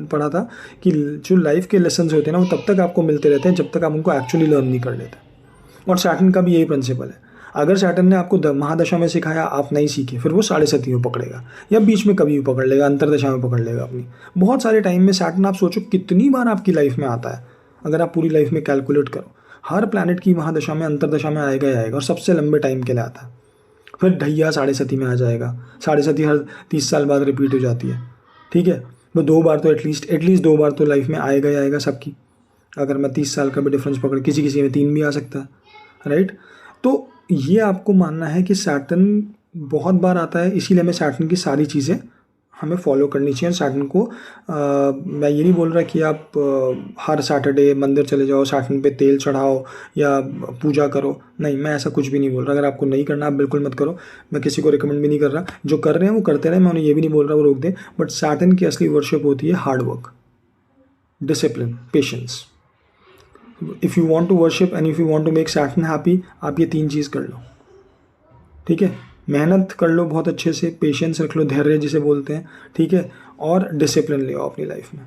पढ़ा था कि जो लाइफ के लेसन्स होते हैं ना, वो तब तक आपको मिलते रहते हैं जब तक आप उनको एक्चुअली लर्न नहीं कर लेते। और सैटर्न का भी यही प्रिंसिपल है। अगर सैटर्न ने आपको महादशा में सिखाया, आप नहीं सीखे, फिर वो 7.5 में पकड़ेगा, या बीच में कभी भी पकड़ लेगा, अंतरदशा में पकड़ लेगा अपनी। बहुत सारे टाइम में सैटर्न, आप सोचो कितनी बार आपकी लाइफ में आता है, अगर आप पूरी लाइफ में कैलकुलेट करो, हर प्लैनेट की महादशा में अंतरदशा में आएगा ही आएगा, और सबसे लंबे टाइम के लिए आता है। फिर ढैया 7.5 में आ जाएगा, 7.5 हर 30 साल बाद रिपीट हो जाती है, ठीक है। वो 2 बार तो एटलीस्ट 2 बार तो लाइफ में आएगा ही आएगा सबकी। अगर मैं 30 साल का भी डिफरेंस पकड़, किसी किसी में 3 भी आ सकता है, राइट। तो ये आपको मानना है कि सैटर्न बहुत बार आता है, इसीलिए हमें सैटर्न की सारी चीज़ें हमें फॉलो करनी चाहिए। सैटर्न को मैं ये नहीं बोल रहा कि आप हर सैटरडे मंदिर चले जाओ, सैटर्न पे तेल चढ़ाओ या पूजा करो, नहीं, मैं ऐसा कुछ भी नहीं बोल रहा। अगर आपको नहीं करना, आप बिल्कुल मत करो, मैं किसी को रिकमेंड भी नहीं कर रहा। जो कर रहे हैं वो करते रहे, मैं उन्हें ये भी नहीं बोल रहा वो रोक दें। बट सैटर्न की असली वर्शिप होती है hard work, discipline, patience. If you want to worship and if you want to make Saturn happy, आप ये 3 चीज़ कर लो, ठीक है। मेहनत कर लो बहुत अच्छे से, पेशेंस रख लो, धैर्य जिसे बोलते हैं, ठीक है, और डिसिप्लिन ले आओ अपनी लाइफ में।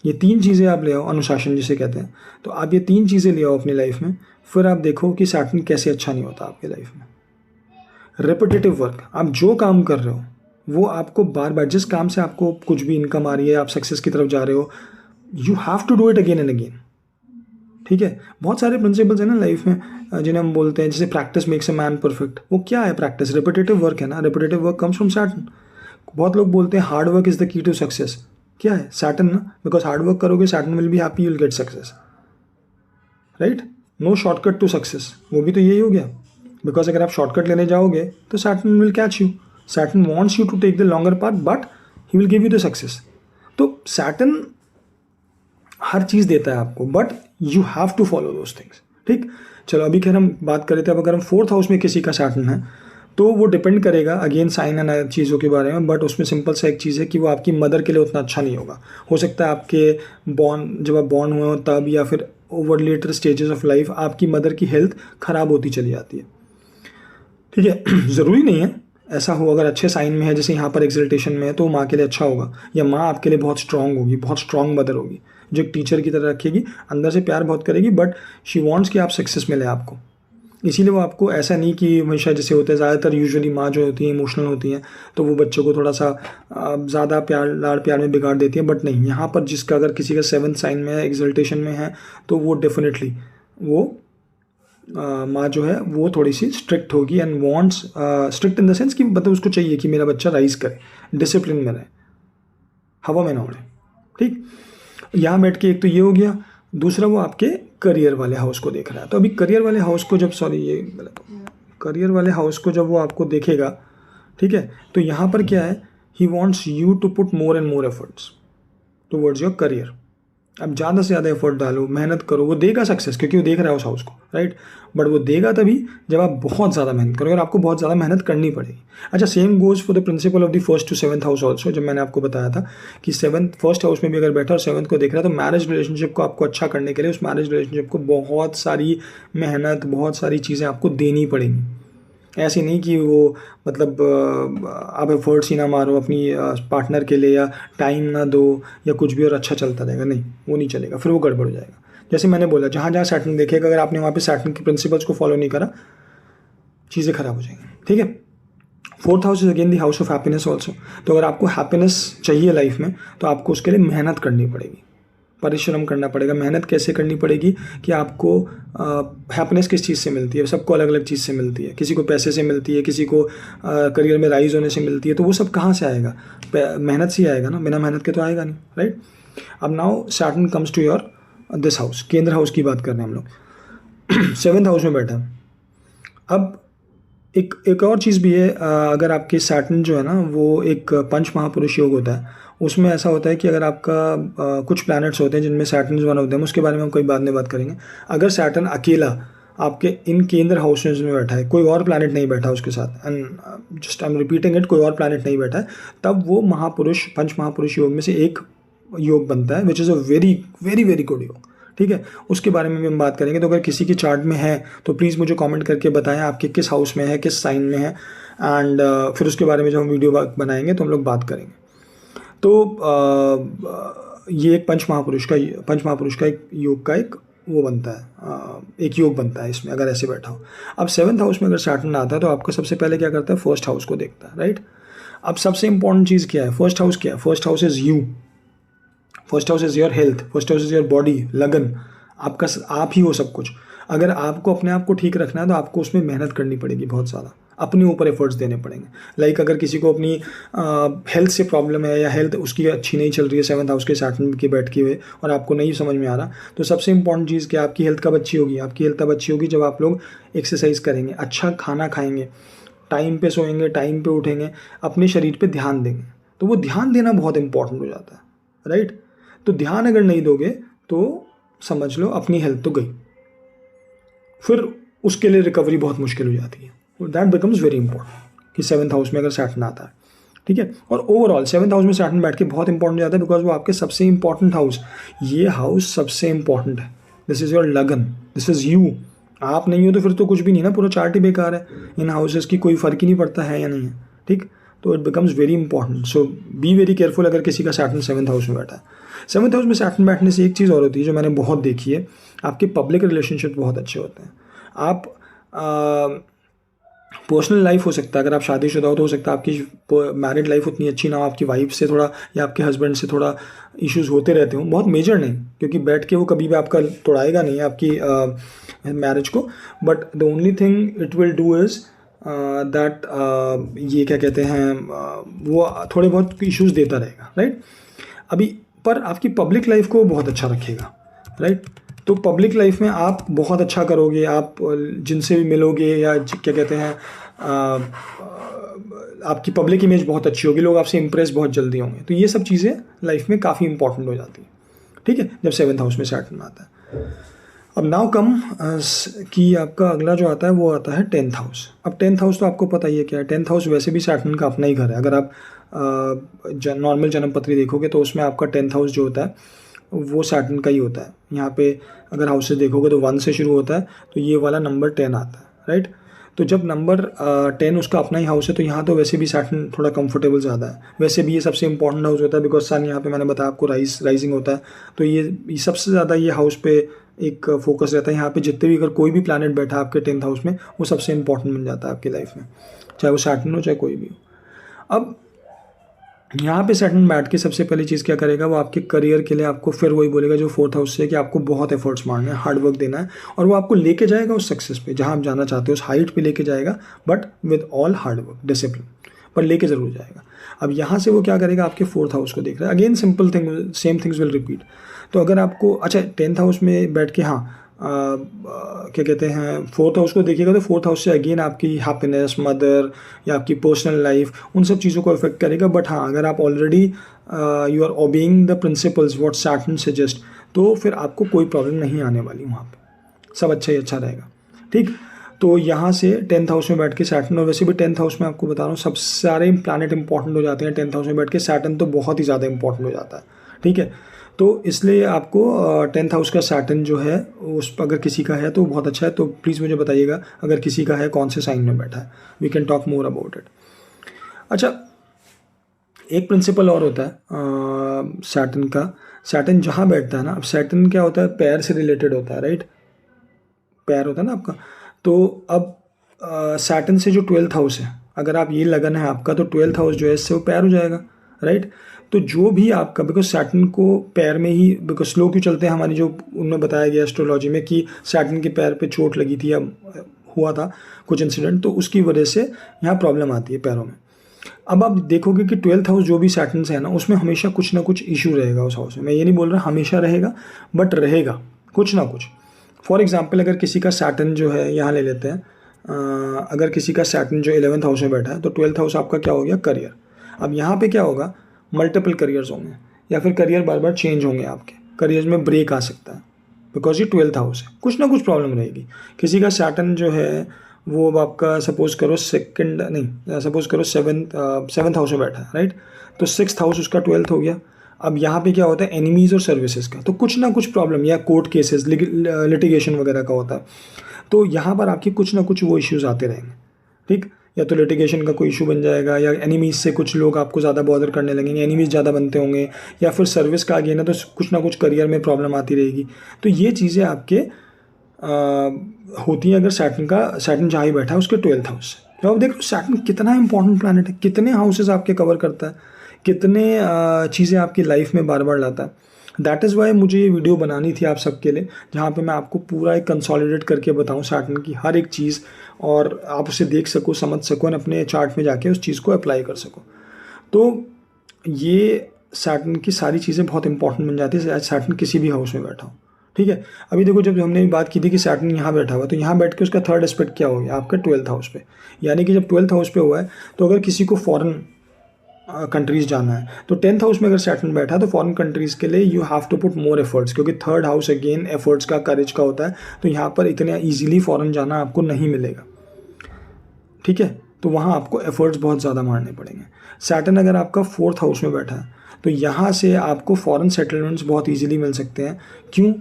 ये 3 चीज़ें आप ले आओ, अनुशासन जिसे कहते हैं। तो आप ये 3 चीज़ें ले आओ अपनी लाइफ में, फिर आप देखो कि सैटर्न कैसे अच्छा नहीं होता आपकी लाइफ में। रिपीटेटिव वर्क, आप जो काम कर रहे हो वो आपको बार बार, जिस काम से आपको कुछ भी इनकम आ रही है, आप सक्सेस की तरफ जा रहे हो, you have to do it again and again, ठीक है। बहुत सारे प्रिंसिपल्स हैं ना लाइफ में जिन्हें हम बोलते हैं, जैसे practice makes a man perfect. वो क्या है प्रैक्टिस? रिपीटेटिव वर्क है ना। Repetitive work comes from Saturn. बहुत लोग बोलते हैं hard work is the key to success. क्या है? सैटर्न ना। बिकॉज हार्ड वर्क करोगे, Saturn will be happy, you will get success, right. No shortcut to success, वो भी तो यही हो गया। बिकॉज अगर आप शॉर्टकट लेने जाओगे तो Saturn will catch you. Saturn wants you to take the longer path, but he will give you the success. तो सैटर्न हर चीज़ देता है आपको, but you have to follow those things, ठीक। चलो अभी खैर हम बात कर रहे थे, अब अगर हम 4th हाउस में किसी का सैटर्न है तो वो डिपेंड करेगा अगेन साइन एंड चीज़ों के बारे में। बट उसमें सिंपल सा एक चीज़ है कि वो आपकी मदर के लिए उतना अच्छा नहीं होगा। हो सकता है आपके जब आप बॉर्न हुए हो तब, या फिर over later stages of life आपकी मदर की हेल्थ ख़राब होती चली जाती है, ठीक है। ज़रूरी नहीं है ऐसा हो। अगर अच्छे साइन में है, जैसे यहाँ पर एक्सल्टेशन में है, तो माँ के लिए अच्छा होगा, या माँ आपके लिए बहुत स्ट्रांग होगी, बहुत स्ट्रांग मदर होगी, जो एक टीचर की तरह रखेगी, अंदर से प्यार बहुत करेगी, बट शी वांट्स कि आप सक्सेस मिले आपको। इसीलिए वो आपको ऐसा नहीं कि हमेशा जैसे होता है, ज़्यादातर यूजुअली माँ जो होती हैं इमोशनल होती हैं, तो वो बच्चों को थोड़ा सा ज़्यादा लाड़ प्यार में बिगाड़ देती है। बट नहीं, यहाँ पर जिसका अगर किसी का 7th साइन में है, एक्सल्टेशन में है, तो वो डेफिनेटली वो माँ जो है वो थोड़ी सी स्ट्रिक्ट होगी, and wants strict in the sense कि मतलब उसको चाहिए कि मेरा बच्चा राइज करे, डिसिप्लिन में रहे, हवा में ना उड़े, ठीक। यहाँ बैठ के एक तो ये हो गया। दूसरा, वो आपके करियर वाले हाउस को देख रहा है। तो अभी करियर वाले हाउस को जब करियर वाले हाउस को जब वो आपको देखेगा, ठीक है, तो यहाँ पर क्या है, he wants you to put more and more efforts towards your career. अब ज़्यादा से ज़्यादा एफर्ट डालो, मेहनत करो, वो देगा सक्सेस, क्योंकि वो देख रहा है उस हाउस को, राइट। बट वो देगा तभी जब आप बहुत ज़्यादा मेहनत करोगे, और आपको बहुत ज़्यादा मेहनत करनी पड़ेगी। अच्छा, same goes for the principle of the 1st to 7th house also. जब मैंने आपको बताया था कि 1st हाउस में भी अगर बैठा और 7th को देख रहा है, तो मैरिज रिलेशनशिप को आपको अच्छा करने के लिए उस मैरिज रिलेशनशिप को बहुत सारी मेहनत, बहुत सारी चीज़ें आपको देनी पड़ेंगी। ऐसे नहीं कि वो मतलब आप एफर्ट्स ही ना मारो अपनी पार्टनर के लिए, या टाइम ना दो, या कुछ भी और अच्छा चलता रहेगा, नहीं, वो नहीं चलेगा, फिर वो गड़बड़ हो जाएगा। जैसे मैंने बोला, जहाँ जहाँ सैटर्न देखेगा, अगर आपने वहाँ पे सैटर्न के प्रिंसिपल्स को फॉलो नहीं करा, चीज़ें खराब हो जाएंगी, ठीक है। Fourth house is again the house of happiness also. तो अगर आपको हैप्पीनेस चाहिए लाइफ में, तो आपको उसके लिए मेहनत करनी पड़ेगी, परिश्रम करना पड़ेगा। मेहनत कैसे करनी पड़ेगी कि आपको हैप्पीनेस किस चीज़ से मिलती है, सबको अलग अलग चीज़ से मिलती है। किसी को पैसे से मिलती है, किसी को करियर में राइज होने से मिलती है। तो वो सब कहाँ से आएगा? मेहनत से ही आएगा ना, बिना मेहनत के तो आएगा नहीं, राइट। अब now Saturn comes to your this house, केंद्र हाउस की बात कर रहे हैं हम लोग। 7th हाउस में बैठा। अब एक और चीज़ भी है, अगर आपके सैटर्न जो है ना वो एक पंच महापुरुष योग होता है, उसमें ऐसा होता है कि अगर आपका कुछ प्लैनेट्स होते हैं जिनमें सैटर्न वन होते हैं, उसके बारे में हम कोई बाद में बात करेंगे। अगर सैटर्न अकेला आपके इन केंद्र हाउसेज में बैठा है, कोई और प्लैनेट नहीं बैठा उसके साथ, and just I am repeating it, कोई और प्लैनेट नहीं बैठा है, तब वो महापुरुष, पंच महापुरुष योग में से एक योग बनता है, which is a very very very good योग, ठीक है। उसके बारे में भी हम बात करेंगे। तो अगर किसी की चार्ट में है तो प्लीज़ मुझे कमेंट करके बताएं आपके किस हाउस में है, किस साइन में है, एंड फिर उसके बारे में जब हम वीडियो बनाएंगे तो हम लोग बात करेंगे। तो ये एक पंच महापुरुष का एक योग का एक वो बनता है, एक योग बनता है इसमें, अगर ऐसे बैठा हो। अब 7th हाउस में अगर सैटर्न आता है तो आपको सबसे पहले क्या करता है, फर्स्ट हाउस को देखता है, राइट। अब सबसे इंपॉर्टेंट चीज़ क्या है, फर्स्ट हाउस क्या है? First house is you, first house is your health, first house is your body, लगन, आपका, आप ही हो सब कुछ। अगर आपको अपने आप को ठीक रखना है तो आपको उसमें मेहनत करनी पड़ेगी, बहुत ज़्यादा अपने ऊपर एफर्ट्स देने पड़ेंगे। लाइक अगर किसी को अपनी हेल्थ से प्रॉब्लम है या हेल्थ उसकी अच्छी नहीं चल रही है 7th हाउस के सैटर्न के बैठ के हुए, और आपको नहीं समझ में आ रहा, तो सबसे इंपॉर्टेंट चीज़ क्या, आपकी हेल्थ कब अच्छी होगी? आपकी हेल्थ तब अच्छी होगी जब आप लोग एक्सरसाइज करेंगे, अच्छा खाना खाएंगे, टाइम पे सोएंगे, टाइम पे उठेंगे, अपने शरीर पे ध्यान देंगे। तो वो ध्यान देना बहुत इंपॉर्टेंट हो जाता है, राइट। तो ध्यान अगर नहीं दोगे तो समझ लो अपनी हेल्थ तो गई, फिर उसके लिए रिकवरी बहुत मुश्किल हो जाती है। दैट बिकम्स वेरी इंपॉर्टेंट कि 7th हाउस में अगर सैटर्न आता है, ठीक है। और ओवरऑल 7th हाउस में सैटर्न बैठ के बहुत इंपॉर्टेंट हो जाता है, बिकॉज वो आपके सबसे इंपॉर्टेंट हाउस, ये हाउस सबसे इंपॉर्टेंट है। दिस इज़ योर लगन, दिस इज़ यू। आप नहीं हो तो फिर तो कुछ भी नहीं ना, पूरा चार्ट ही बेकार है। इन हाउसेस की कोई फ़र्क ही नहीं पड़ता है या नहीं है, ठीक। तो it becomes very important, so B very careful अगर किसी का सैटर्न 7th हाउस में बैठा है। 7th हाउस में सैटर्न बैठने से एक चीज़ और होती है जो मैंने बहुत देखी है, आपके पब्लिक रिलेशनशिप बहुत अच्छे होते हैं। आप पर्सनल लाइफ हो सकता है, अगर आप शादीशुदा हो तो हो सकता है आपकी मैरिड लाइफ उतनी अच्छी ना हो, आपकी वाइफ से थोड़ा या आपके हस्बैंड से थोड़ा इश्यूज होते रहते हों, बहुत मेजर नहीं, क्योंकि बैठ के वो कभी भी आपका तोड़ाएगा नहीं आपकी मैरिज को। But the only thing it will do is that, ये क्या कहते हैं, वो थोड़े बहुत इश्यूज देता रहेगा, राइट। अभी पर आपकी पब्लिक लाइफ को बहुत अच्छा रखेगा, राइट। तो पब्लिक लाइफ में आप बहुत अच्छा करोगे, आप जिनसे भी मिलोगे या क्या कहते हैं, आपकी पब्लिक इमेज बहुत अच्छी होगी, लोग आपसे इम्प्रेस बहुत जल्दी होंगे। तो ये सब चीज़ें लाइफ में काफ़ी इंपॉर्टेंट हो जाती हैं, ठीक है, जब 7th हाउस में सैटर्न आता है। अब नाउ कम कि आपका अगला जो आता है वो आता है 10th हाउस। अब 10th हाउस तो आपको पता ही है क्या है, 10th हाउस वैसे भी सैटर्न का अपना ही घर है। अगर आप नॉर्मल जन्म पत्री देखोगे तो उसमें आपका 10th हाउस जो होता है वो सैटर्न का ही होता है। यहाँ पे अगर हाउसेस देखोगे तो 1 से शुरू होता है, तो ये वाला नंबर 10 आता है, राइट। तो जब नंबर 10 उसका अपना ही हाउस है, तो यहाँ तो वैसे भी सैटर्न थोड़ा कंफर्टेबल ज़्यादा है। वैसे भी ये सबसे इंपॉर्टेंट हाउस होता है, बिकॉज सन यहाँ पे मैंने बताया आपको राइजिंग होता है, तो ये सबसे ज़्यादा ये हाउस पे एक फोकस रहता है। यहाँ पे जितने भी अगर कोई भी प्लैनेट बैठा है आपके 10th हाउस में, वो सबसे इंपॉर्टेंट बन जाता है आपकी लाइफ में, चाहे वो सैटर्न हो चाहे कोई भी हो। अब यहाँ पे सैटर्न बैठ के सबसे पहली चीज़ क्या करेगा, वो आपके करियर के लिए आपको फिर वही बोलेगा जो 4th हाउस से, कि आपको बहुत एफर्ट्स मारने हैं, हार्ड वर्क देना है, और वो आपको लेके जाएगा उस सक्सेस पे, जहाँ आप जाना चाहते हो उस हाइट पे लेके जाएगा, but with all hard work, discipline, पर लेके ज़रूर जाएगा। अब यहाँ से वो क्या करेगा, आपके 4th हाउस को देख रहा है। Again simple thing, same things will repeat. तो अगर आपको अच्छा 10th हाउस में बैठ के, हाँ क्या कहते हैं, 4th हाउस को देखिएगा, तो 4th हाउस से अगेन आपकी हैप्पीनेस, मदर या आपकी पर्सनल लाइफ, उन सब चीज़ों को इफेक्ट करेगा। बट हाँ, अगर आप already you are obeying the principles what Saturn suggest, तो फिर आपको कोई प्रॉब्लम नहीं आने वाली, वहाँ पे सब अच्छा ही अच्छा रहेगा, ठीक। तो यहाँ से 10th हाउस में बैठ के सैटर्न, और वैसे भी 10th हाउस में आपको बता रहा हूँ सब सारे प्लैनेट इंपॉर्टेंट हो जाते हैं 10th हाउस में बैठ के, सैटर्न तो बहुत ही ज़्यादा इंपॉर्टेंट हो जाता है, ठीक है। तो इसलिए आपको 10th हाउस का सैटर्न जो है, उस अगर किसी का है तो बहुत अच्छा है। तो प्लीज़ मुझे बताइएगा अगर किसी का है कौन से साइन में बैठा है, we can talk more about it. अच्छा, एक प्रिंसिपल और होता है सैटर्न का। सैटर्न जहाँ बैठता है ना, अब सैटर्न क्या होता है, पैर से रिलेटेड होता है, राइट, पैर होता है ना आपका। तो अब सैटर्न से जो 12th हाउस है, अगर आप ये लगन है आपका, तो 12th हाउस जो है इससे वो पैर हो जाएगा, राइट। तो जो भी आपका, बिकॉज सैटर्न को पैर में ही, बिकॉज स्लो क्यों चलते हैं हमारी, जो उनमें बताया गया एस्ट्रोलॉजी में कि सैटर्न के पैर पे चोट लगी थी या हुआ था कुछ इंसिडेंट, तो उसकी वजह से यहाँ प्रॉब्लम आती है पैरों में। अब आप देखोगे कि 12th हाउस जो भी सैटर्न से है ना, उसमें हमेशा कुछ ना कुछ इशू रहेगा उस हाउस में। मैं ये नहीं बोल रहा हमेशा रहेगा, बट रहेगा कुछ ना कुछ। फॉर एग्जाम्पल अगर किसी का सैटर्न जो है, यहाँ ले लेते हैं, अगर किसी का सैटर्न जो 11th हाउस में बैठा है, तो 12th हाउस आपका क्या हो गया, करियर। अब यहाँ पे क्या होगा, मल्टीपल करियर्स होंगे, या फिर करियर बार बार चेंज होंगे, आपके करियर में ब्रेक आ सकता है, बिकॉज ये 12th हाउस है, कुछ ना कुछ प्रॉब्लम रहेगी। किसी का सैटर्न जो है वो अब आपका सपोज करो सपोज करो सेवन्थ हाउस में बैठा है, राइट, तो 6th हाउस उसका 12th हो गया। अब यहाँ पे क्या होता है, एनिमीज और सर्विसेज का, तो कुछ ना कुछ प्रॉब्लम या कोर्ट केसेस, लिटिगेशन वगैरह का होता है। तो यहाँ पर आपकी कुछ ना कुछ वो इश्यूज आते रहेंगे, ठीक। या तो लिटिगेशन का कोई इशू बन जाएगा, या एनिमीज से कुछ लोग आपको ज़्यादा बॉदर करने लगेंगे, एनिमीज ज़्यादा बनते होंगे, या फिर सर्विस का आ गया ना, तो कुछ ना कुछ करियर में प्रॉब्लम आती रहेगी। तो ये चीज़ें आपके होती हैं अगर सैटर्न जहाँ ही बैठा है उसके 12th हाउस से। तो आप देख लो सैटर्न कितना इंपॉर्टेंट प्लैनेट है, कितने हाउसेज आपके कवर करता है, कितने चीज़ें आपकी लाइफ में बार बार लाता है। दैट इज़ वाई मुझे ये वीडियो बनानी थी आप सबके लिए, जहाँ पे मैं आपको पूरा एक कंसोलिडेट करके बताऊँ सैटर्न की हर एक चीज़, और आप उसे देख सको, समझ सको, और अपने चार्ट में जाके उस चीज़ को अप्लाई कर सको। तो ये सैटर्न की सारी चीज़ें बहुत इंपॉर्टेंट बन जाती है, सैटर्न किसी भी हाउस में बैठा हो, ठीक है। अभी देखो जब हमने बात की थी कि सैटर्न यहाँ बैठा हुआ, तो यहाँ बैठ के उसका थर्ड एस्पेक्ट क्या हो गया, आपका 12th हाउस पे। यानी कि जब 12th हाउस पे हुआ है, तो अगर किसी को फॉरेन कंट्रीज़ जाना है, तो 10th हाउस में अगर सैटर्न बैठा, तो फॉरेन कंट्रीज़ के लिए you have to put more efforts, क्योंकि थर्ड हाउस अगेन एफर्ट्स का, करेज का होता है। तो यहाँ पर इतने ईजिली फॉरेन जाना आपको नहीं मिलेगा, ठीक है। तो वहाँ आपको एफर्ट्स बहुत ज़्यादा मारने पड़ेंगे। सैटर्न अगर आपका 4th हाउस में बैठा है, तो यहाँ से आपको फॉरेन सेटलमेंट्स बहुत ईजिली मिल सकते हैं। क्यों?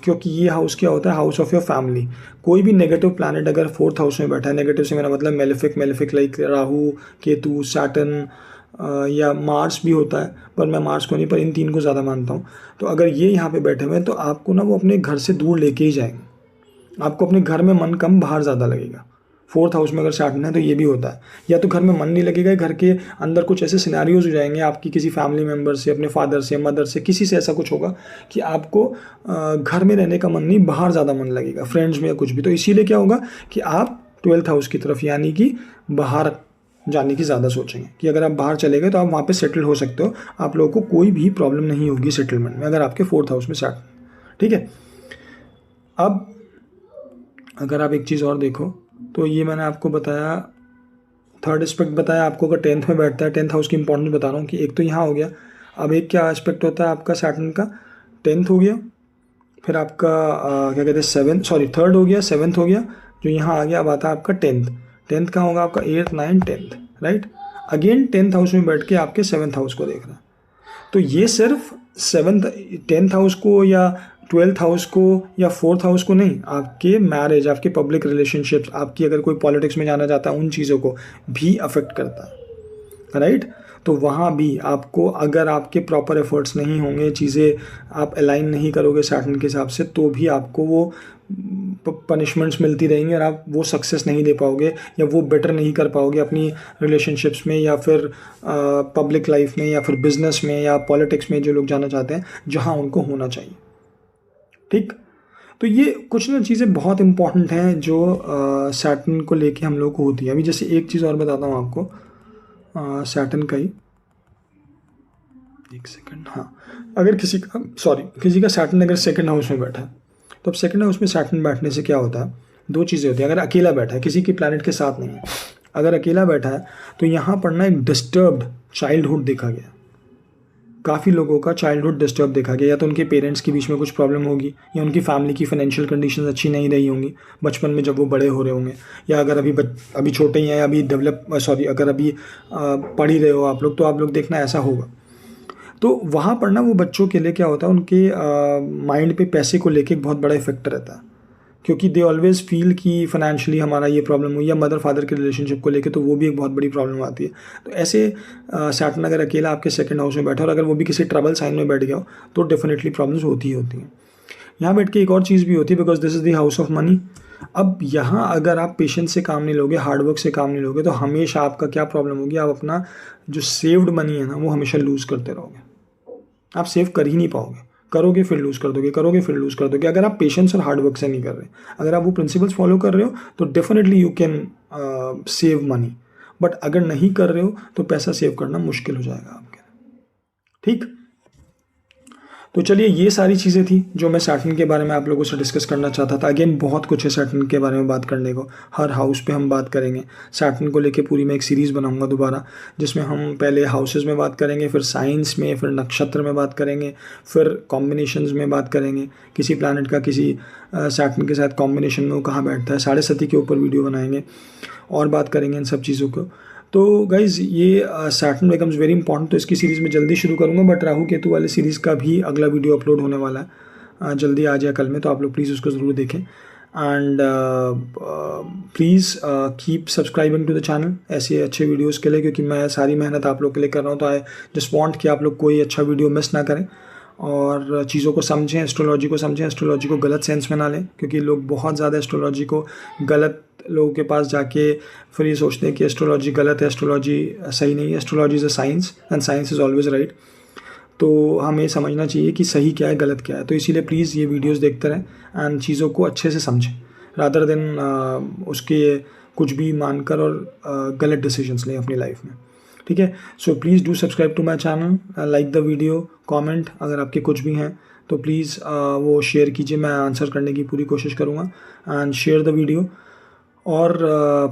क्योंकि ये हाउस क्या होता है, हाउस ऑफ योर फैमिली। कोई भी नेगेटिव प्लैनेट अगर 4th हाउस में बैठा है, नेगेटिव से मेरा मतलब malefic like Rahu, Ketu, Saturn, या मार्स भी होता है, पर मैं मार्स को नहीं, पर इन 3 को ज़्यादा मानता हूँ। तो अगर ये यहाँ पे बैठे हुए हैं, तो आपको ना वो अपने घर से दूर लेके ही जाएंगे। आपको अपने घर में मन कम, बाहर ज़्यादा लगेगा। 4th हाउस में अगर सैटर्न है तो ये भी होता है, या तो घर में मन नहीं लगेगा, घर के अंदर कुछ ऐसे सिनेरियोज हो जाएंगे आपकी किसी फैमिली मेम्बर से, अपने फादर से, मदर से, किसी से ऐसा कुछ होगा कि आपको घर में रहने का मन नहीं, बाहर ज़्यादा मन लगेगा, फ्रेंड्स में या कुछ भी। तो इसीलिए क्या होगा कि आप 12th हाउस की तरफ, यानी कि बाहर जाने की ज़्यादा सोचेंगे, कि अगर आप बाहर चले गए तो आप वहाँ पे सेटल हो सकते हो, आप लोगों को कोई भी प्रॉब्लम नहीं होगी सेटलमेंट में, अगर आपके 4th हाउस में सैटर्न, ठीक है। अब अगर आप एक चीज़ और देखो, तो ये मैंने आपको बताया, थर्ड एस्पेक्ट बताया आपको, अगर 10th में बैठता है, 10th हाउस की इंपॉर्टेंस बता रहा हूँ कि एक तो यहाँ हो गया। अब एक क्या एस्पेक्ट होता है आपका सैटर्न का, 10th हो गया, फिर आपका क्या कहते हैं थर्ड हो गया, 7th हो गया, जो यहाँ आ गया। अब आता है आपका 10th कहाँ होगा आपका, 8th 9th 10th, right. Again 10th house में बैठ के आपके 7th हाउस को देख रहा है। तो ये सिर्फ 10th हाउस को या 12th हाउस को या 4th हाउस को नहीं, आपके मैरिज, आपके पब्लिक रिलेशनशिप्स, आपकी अगर कोई पॉलिटिक्स में जाना चाहता है, उन चीज़ों को भी अफेक्ट करता है, राइट। तो वहाँ भी आपको, अगर आपके प्रॉपर एफर्ट्स नहीं होंगे, चीज़ें आप अलाइन नहीं करोगे सैटर्न के हिसाब से, तो भी आपको वो पनिशमेंट्स मिलती रहेंगी और आप वो सक्सेस नहीं दे पाओगे, या वो बेटर नहीं कर पाओगे अपनी रिलेशनशिप्स में, या फिर पब्लिक लाइफ में, या फिर बिजनेस में, या पॉलिटिक्स में जो लोग जाना चाहते हैं, जहाँ उनको होना चाहिए, ठीक। तो ये कुछ ना चीज़ें बहुत इंपॉर्टेंट हैं जो सैटर्न को लेके हम लोग को होती है। अभी जैसे एक चीज़ और बताता हूँ आपको सैटर्न का ही, एक सेकंड, हाँ। अगर किसी का सैटर्न अगर 2nd हाउस में बैठा है, तो अब 2nd हाउस में सैटर्न बैठने से क्या होता है, 2 चीज़ें होती हैं। अगर अकेला बैठा है, किसी के प्लैनेट के साथ नहीं है, अगर अकेला बैठा है, तो यहाँ पर ना एक डिस्टर्ब्ड चाइल्डहुड देखा गया। काफ़ी लोगों का चाइल्डहुड डिस्टर्ब देखा गया, या तो उनके पेरेंट्स के बीच में कुछ प्रॉब्लम होगी, या उनकी फैमिली की फाइनेंशियल कंडीशंस अच्छी नहीं रही होंगी बचपन में जब वो बड़े हो रहे होंगे, या अगर अभी छोटे ही हैं, अभी अगर अभी पढ़ ही रहे हो आप लोग, तो आप लोग देखना ऐसा होगा। तो वहाँ पर ना वो बच्चों के लिए क्या होता है, उनके माइंड पे पैसे को लेके एक बहुत बड़ा इफेक्ट रहता है, क्योंकि दे ऑलवेज़ फील कि फाइनेंशियली हमारा ये प्रॉब्लम हुई, या मदर फादर के रिलेशनशिप को लेके, तो वो भी एक बहुत बड़ी प्रॉब्लम आती है। तो ऐसे सैटर्न अगर अकेला आपके सेकंड हाउस में बैठा और अगर वो भी किसी ट्रबल साइन में बैठ गया हो तो डेफिनेटली प्रॉब्लम्स होती ही होती हैं। यहाँ बैठ के एक और चीज़ भी होती है, because this is the house of money. अब यहाँ अगर आप पेशेंस से काम नहीं लोगे, हार्डवर्क से काम नहीं लोगे, तो हमेशा आपका क्या प्रॉब्लम होगी, आप अपना जो सेव्ड मनी है ना वो हमेशा लूज़ करते रहोगे। आप सेव कर ही नहीं पाओगे, करोगे फिर लूज़ कर दोगे, करोगे फिर लूज़ कर दोगे, अगर आप पेशेंस और हार्डवर्क से नहीं कर रहे। अगर आप वो प्रिंसिपल्स फॉलो कर रहे हो तो definitely you can save money, but अगर नहीं कर रहे हो तो पैसा सेव करना मुश्किल हो जाएगा आपके। ठीक, तो चलिए ये सारी चीज़ें थी जो मैं सैटर्न के बारे में आप लोगों से डिस्कस करना चाहता था। अगेन बहुत कुछ है सैटर्न के बारे में बात करने को, हर हाउस पे हम बात करेंगे। सैटर्न को लेके पूरी मैं एक सीरीज़ बनाऊंगा दोबारा, जिसमें हम पहले हाउसेस में बात करेंगे, फिर साइंस में, फिर नक्षत्र में बात करेंगे, फिर कॉम्बिनेशंस में बात करेंगे, किसी प्लैनेट का किसी सैटर्न के साथ कॉम्बिनेशन में वो कहाँ बैठता है, 7.5 के ऊपर वीडियो बनाएंगे और बात करेंगे इन सब चीज़ों को। तो गाइज़ ये सैटर्न बिकम्स वेरी इंपॉर्टेंट, तो इसकी सीरीज़ में जल्दी शुरू करूँगा, बट राहु केतु वाली सीरीज़ का भी अगला वीडियो अपलोड होने वाला है जल्दी आज या कल में, तो आप लोग प्लीज़ उसको ज़रूर देखें। And please keep subscribing to the channel ऐसे अच्छे वीडियोज़ के लिए, क्योंकि मैं सारी मेहनत आप लोग के लिए कर रहा हूँ, तो आई जस्ट वांट कि आप लोग कोई अच्छा वीडियो मिस ना करें और चीज़ों को समझें, एस्ट्रोलॉजी को समझें, एस्ट्रोलॉजी को गलत सेंस में ना लें, क्योंकि लोग बहुत ज़्यादा एस्ट्रोलॉजी को गलत लोगों के पास जाके फिर ये सोचते हैं कि एस्ट्रोलॉजी गलत है, एस्ट्रोलॉजी सही नहीं है। Astrology is a science and science is always right. तो हमें समझना चाहिए कि सही क्या है, गलत क्या है। तो इसीलिए प्लीज़ ये वीडियोस देखते रहें एंड चीज़ों को अच्छे से समझें, रादर देन उसके कुछ भी मानकर और गलत डिसीजंस लें अपनी लाइफ में। ठीक है, so please do subscribe to my channel, like the video, comment अगर आपके कुछ भी हैं तो प्लीज़ वो शेयर कीजिए, मैं आंसर करने की पूरी कोशिश करूँगा। And share the video. और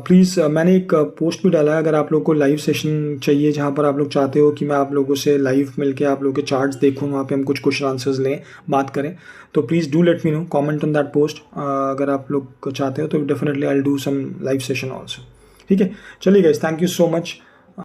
प्लीज़ मैंने एक पोस्ट भी डाला है, अगर आप लोग को लाइव सेशन चाहिए जहाँ पर आप लोग चाहते हो कि मैं आप लोगों से लाइव मिलके आप लोगों के चार्ट्स देखूँ, वहाँ पे हम कुछ क्वेश्चन आंसर्स लें, बात करें, तो please do let me know, comment on that post. अगर आप लोग चाहते हो तो definitely I will do some live session also. ठीक है, चलिए guys, thank you so much.